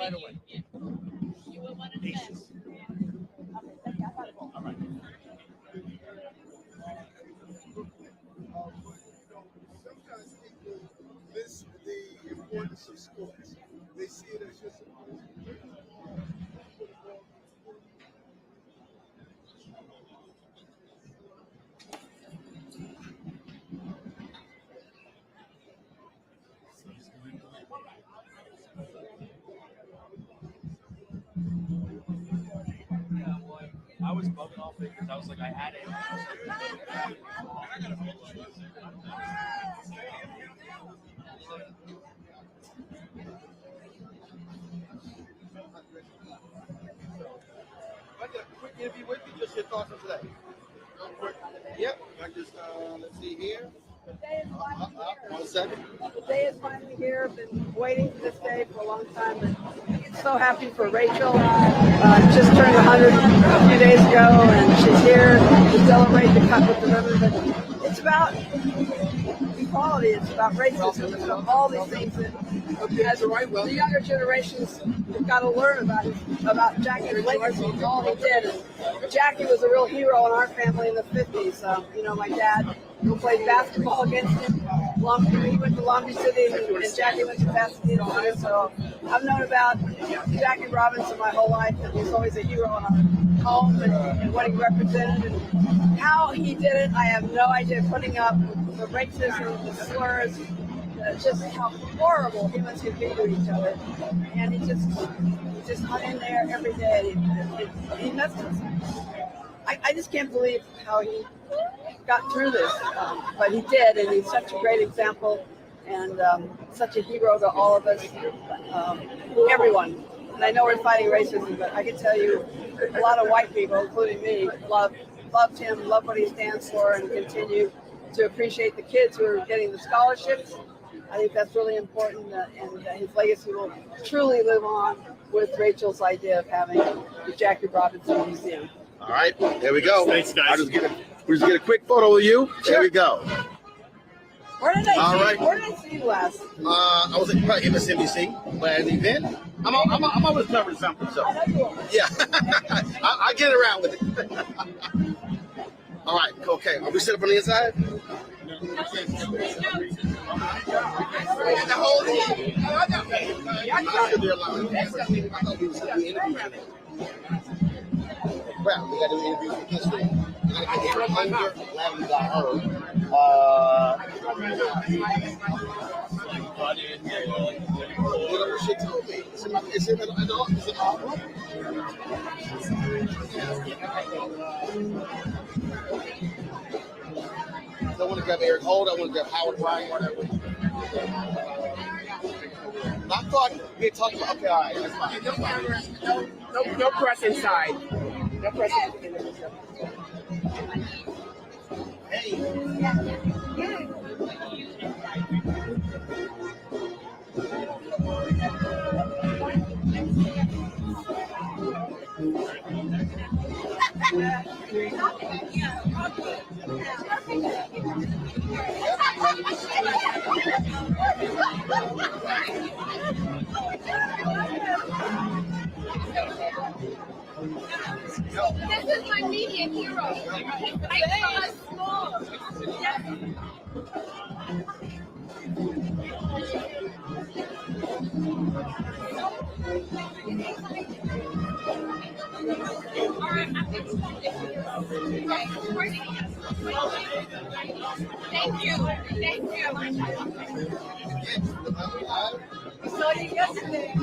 right away. Aces. All right. Sometimes people miss the importance of sports. They see it as just I was bugging off it because I was like, I had it. I get a quick interview with you, just your thoughts on today. Real quick. Yep. I just let's see here. The day is finally here. 1 second. The day is finally here. Been waiting for this day for a long time. And so happy for Rachel. Just turned 100 a few days ago, and she's here to celebrate the cut with the ribbon. But it's about equality. It's about racism. It's about all these things that as the younger generations have got to learn about Jackie's legacy and all he did. And Jackie was a real hero in our family in the 50s. You know, my dad who played basketball against him. He went to Long Beach City, and Jackie went to Pasadena City. So I've known about Jackie Robinson my whole life, and he's always a hero in our home and what he represented and how he did it. I have no idea. Putting up the racism, the slurs, just how horrible humans can be to each other, and he just hung in there every day. He messed us. I just can't believe how he got through this, but he did, and he's such a great example and such a hero to all of us, everyone. And I know we're fighting racism, but I can tell you a lot of white people, including me, loved him, love what he stands for, and continue to appreciate the kids who are getting the scholarships. I think that's really important, and his legacy will truly live on with Rachel's idea of having the Jackie Robinson Museum. All right, there we go. Thanks, guys. We'll just get a quick photo of you. Sure. There we go. Where did I see you last? I was at probably MSNBC, but at an event. I'm always covering something, so I know you are. yeah, I get around with it. All right, okay. Are we set up on the inside? The whole thing. Well, we got to do interviews with history. We got to get Eric Langer. Glad we got her. She told me. It's in an album. I want to grab Eric Holt. I want to grab Howard Ryan. I thought we had talked about. Okay, all right. That's fine. No press inside. No press inside. Hey. This is my media hero. I saw small. Thank you. Thank you. I saw you yesterday.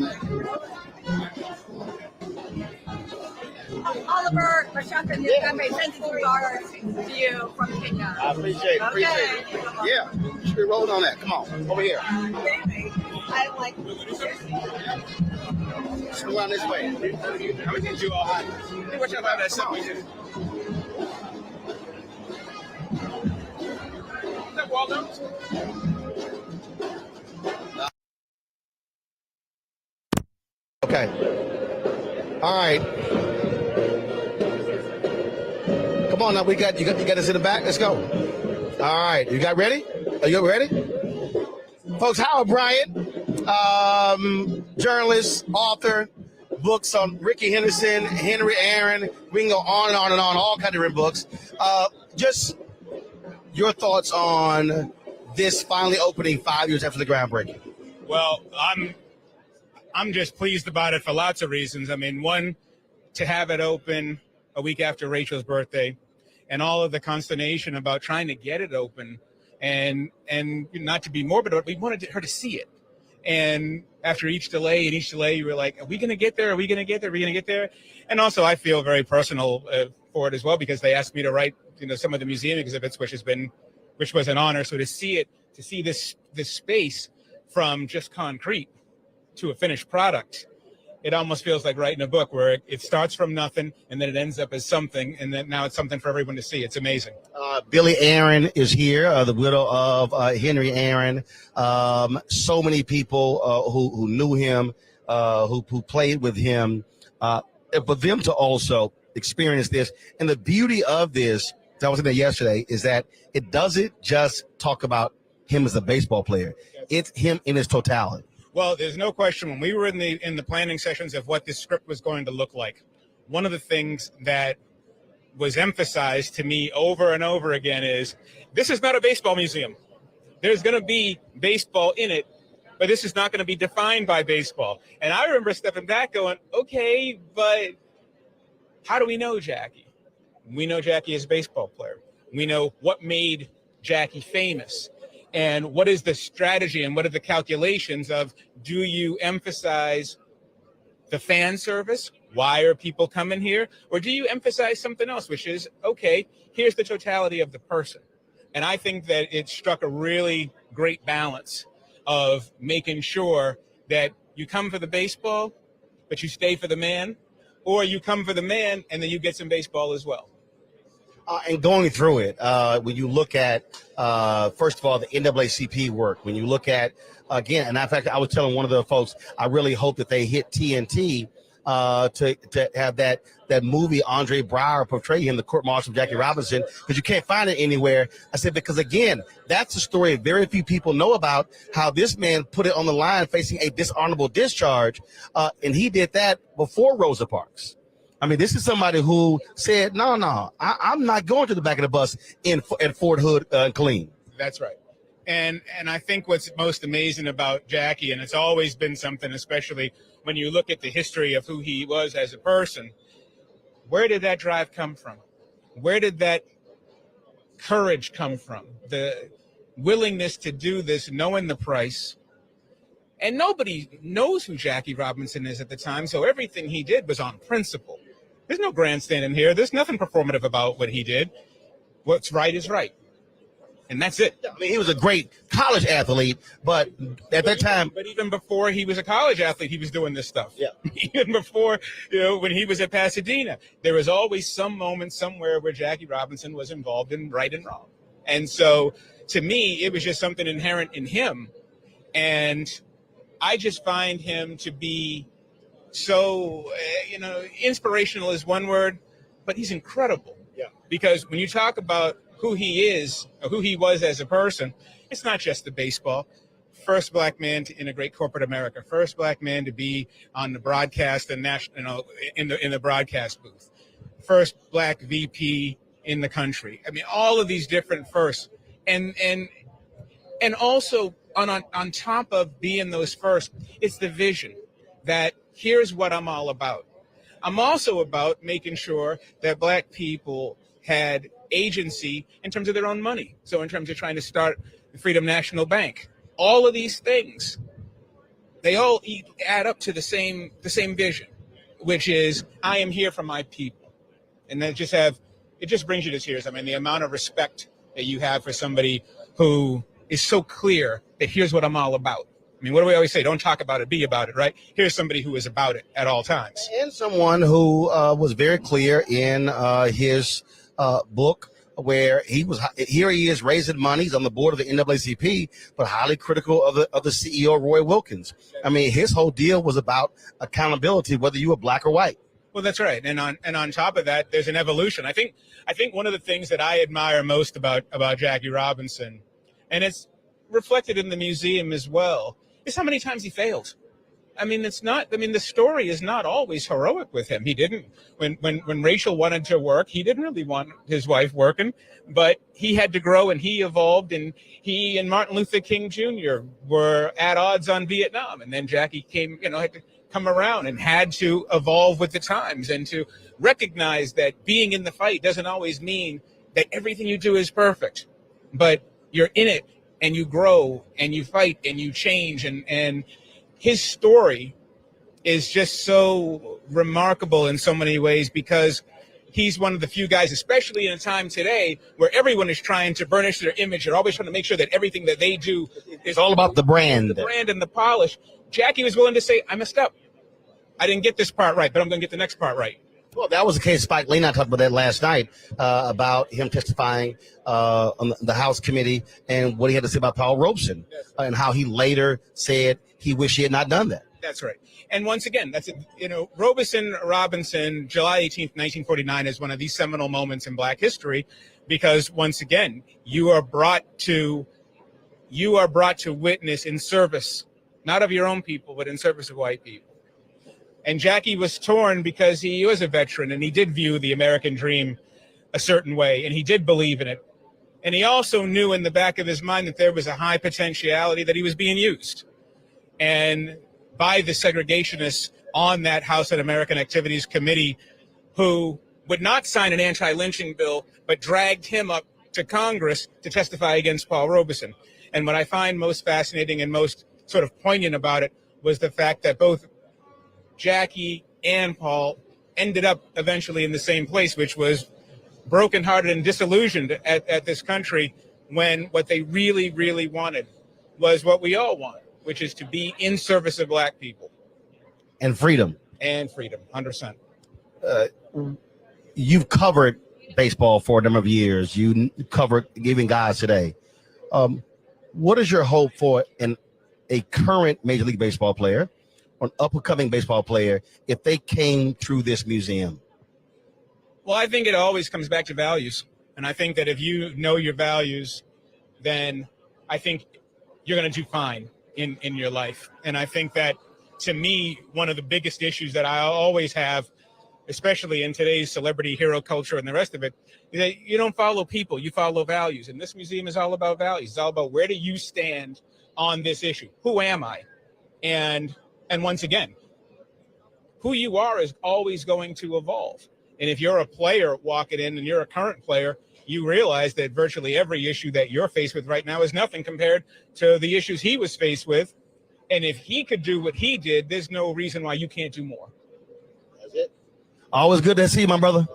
Oliver Mashaka, your family sends his regards to you from Kenya. I appreciate it. Yeah, you should be rolling on that. Come on, over here. I'm like, Just go around this way. I'm gonna get you all hot. What y'all have that something? Is that Waldo? Okay. All right. Come on now, you got us in the back. Let's go. All right, you got ready? Are you ready? Folks, Howard Bryant. journalist, author, books on Ricky Henderson, Henry Aaron. We can go on and on and on, all kinds of different books. Just your thoughts on this finally opening 5 years after the groundbreaking. Well, I'm just pleased about it for lots of reasons. I mean, one, to have it open a week after Rachel's birthday, and all of the consternation about trying to get it open, and not to be morbid, but we wanted her to see it. And after each delay, you were like, are we going to get there? Are we going to get there? Are we going to get there? And also, I feel very personal for it as well, because they asked me to write, some of the museum exhibits, which was an honor. So to see this space from just concrete to a finished product, it almost feels like writing a book where it starts from nothing and then it ends up as something, and then now it's something for everyone to see. It's amazing. Billy Aaron is here, the widow of Henry Aaron. So many people who knew him, who played with him, for them to also experience this. And the beauty of this, I was saying that yesterday, is that it doesn't just talk about him as a baseball player. It's him in his totality. Well, there's no question. When we were in the planning sessions of what this script was going to look like, one of the things that was emphasized to me over and over again is this is not a baseball museum. There's going to be baseball in it, but this is not going to be defined by baseball. And I remember stepping back going, okay, but how do we know Jackie? We know Jackie as a baseball player. We know what made Jackie famous. And what is the strategy and what are the calculations of, do you emphasize the fan service? Why are people coming here? Or do you emphasize something else, which is, okay, here's the totality of the person. And I think that it struck a really great balance of making sure that you come for the baseball, but you stay for the man, or you come for the man and then you get some baseball as well. And going through it, when you look at, first of all, the NAACP work, when you look at, again, and in fact, I was telling one of the folks, I really hope that they hit TNT to have that movie Andre Braugher portray him, the court martial of Jackie Robinson, because you can't find it anywhere. I said, because again, that's a story very few people know about, how this man put it on the line facing a dishonorable discharge, and he did that before Rosa Parks. I mean, this is somebody who said, no, I'm not going to the back of the bus at Fort Hood and Killeen. That's right. And I think what's most amazing about Jackie, and it's always been something, especially when you look at the history of who he was as a person, where did that drive come from? Where did that courage come from? The willingness to do this, knowing the price. And nobody knows who Jackie Robinson is at the time, so everything he did was on principle. There's no grandstanding here. There's nothing performative about what he did. What's right is right. And that's it. I mean, he was a great college athlete, but at that time. But even before he was a college athlete, he was doing this stuff. Yeah. Even before, when he was at Pasadena, there was always some moment somewhere where Jackie Robinson was involved in right and wrong. And so to me, it was just something inherent in him. And I just find him to be so, inspirational is one word, but he's incredible. Yeah. Because when you talk about who he is, or who he was as a person, it's not just the baseball. First black man to integrate corporate America. First black man to be on the broadcast and in the broadcast booth. First black VP in the country. I mean, all of these different firsts, and also on top of being those first, it's the vision that here's what I'm all about. I'm also about making sure that black people had agency in terms of their own money. So in terms of trying to start the Freedom National Bank, all of these things, they all add up to the same vision, which is I am here for my people. And it just brings you to tears. I mean, the amount of respect that you have for somebody who is so clear that here's what I'm all about. I mean, what do we always say? Don't talk about it, be about it, right? Here's somebody who is about it at all times. And someone who was very clear in his book, where he is raising money. He's on the board of the NAACP, but highly critical of the CEO, Roy Wilkins. I mean, his whole deal was about accountability, whether you were black or white. Well, that's right. And on top of that, there's an evolution. I think one of the things that I admire most about Jackie Robinson, and it's reflected in the museum as well, is how many times he failed. I mean, it's not. I mean, the story is not always heroic with him. He didn't. When Rachel wanted to work, he didn't really want his wife working, but he had to grow and he evolved. And he and Martin Luther King Jr. were at odds on Vietnam, and then Jackie came. Had to come around and had to evolve with the times and to recognize that being in the fight doesn't always mean that everything you do is perfect, but you're in it and you grow and you fight and you change and his story is just so remarkable in so many ways because he's one of the few guys, especially in a time today where everyone is trying to burnish their image. They're always trying to make sure that everything that they do is all about the brand. The brand and the polish. Jackie was willing to say, I messed up. I didn't get this part right, but I'm going to get the next part right. Well, that was the case. Spike Lee and I talked about that last night about him testifying on the House committee and what he had to say about Paul Robeson and how he later said he wished he had not done that. That's right. And once again, that's it. Robeson Robinson, July 18th, 1949 is one of these seminal moments in Black history because once again, you are brought to witness in service, not of your own people, but in service of white people. And Jackie was torn because he was a veteran and he did view the American dream a certain way and he did believe in it. And he also knew in the back of his mind that there was a high potentiality that he was being used. And by the segregationists on that House Un-American Activities Committee who would not sign an anti-lynching bill, but dragged him up to Congress to testify against Paul Robeson. And what I find most fascinating and most sort of poignant about it was the fact that both Jackie and Paul ended up eventually in the same place, which was brokenhearted and disillusioned at this country when what they really, really wanted was what we all want, which is to be in service of Black people. And freedom. And freedom, 100%. You've covered baseball for a number of years. You covered Giving Guys today. What is your hope for a current Major League Baseball player, or an up-and-coming baseball player, if they came through this museum? Well, I think it always comes back to values. And I think that if you know your values, then I think you're going to do fine in your life. And I think that, to me, one of the biggest issues that I always have, especially in today's celebrity hero culture and the rest of it, is that you don't follow people, you follow values. And this museum is all about values. It's all about where do you stand on this issue? Who am I? And once again, who you are is always going to evolve. And if you're a player walking in and you're a current player, you realize that virtually every issue that you're faced with right now is nothing compared to the issues he was faced with. And if he could do what he did, there's no reason why you can't do more. That's it. Always good to see you, my brother.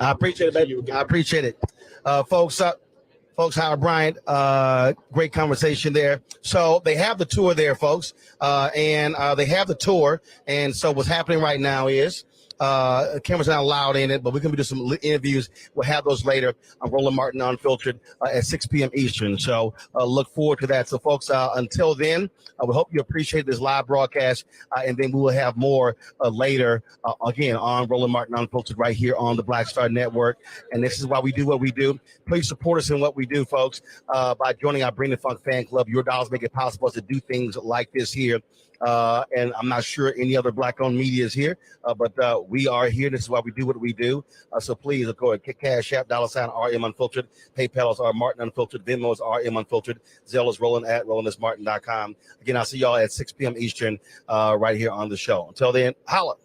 I appreciate it, baby. I appreciate it. Folks, Howard Bryant, great conversation there. So they have the tour there, folks, and they have the tour. And so what's happening right now is cameras not allowed in it, but we're going to do some interviews. We'll have those later on Roland Martin Unfiltered at 6 p.m. Eastern. So look forward to that. So, folks, until then, we hope you appreciate this live broadcast, and then we will have more later, again, on Roland Martin Unfiltered right here on the Black Star Network. And this is why we do what we do. Please support us in what we do, folks, by joining our Bring the Funk fan club. Your dollars make it possible to do things like this here. And I'm not sure any other Black-owned media is here, but we are here. This is why we do what we do. So please, go ahead, Cash App, $RM Unfiltered. PayPal is R Martin Unfiltered. Venmo is RM Unfiltered. Zelle is Roland at RolandSMartin.com. Again, I'll see y'all at 6 p.m. Eastern right here on the show. Until then, holla.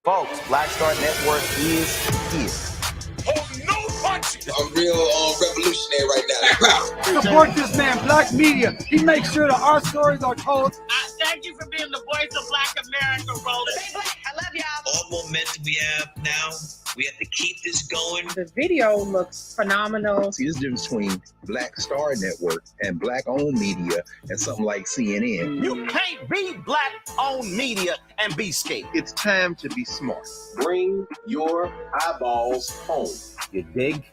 Folks, Black Star Network is here. Hold no punches. I'm real revolutionary right now. Support this man, Black Media. He makes sure that our stories are told. Thank you for being the voice of Black America, Roland. I love y'all. All momentum we have now, we have to keep this going. The video looks phenomenal. See, there's a difference between Black Star Network and Black-owned media and something like CNN. You can't be Black-owned media and be scared. It's time to be smart. Bring your eyeballs home. You dig?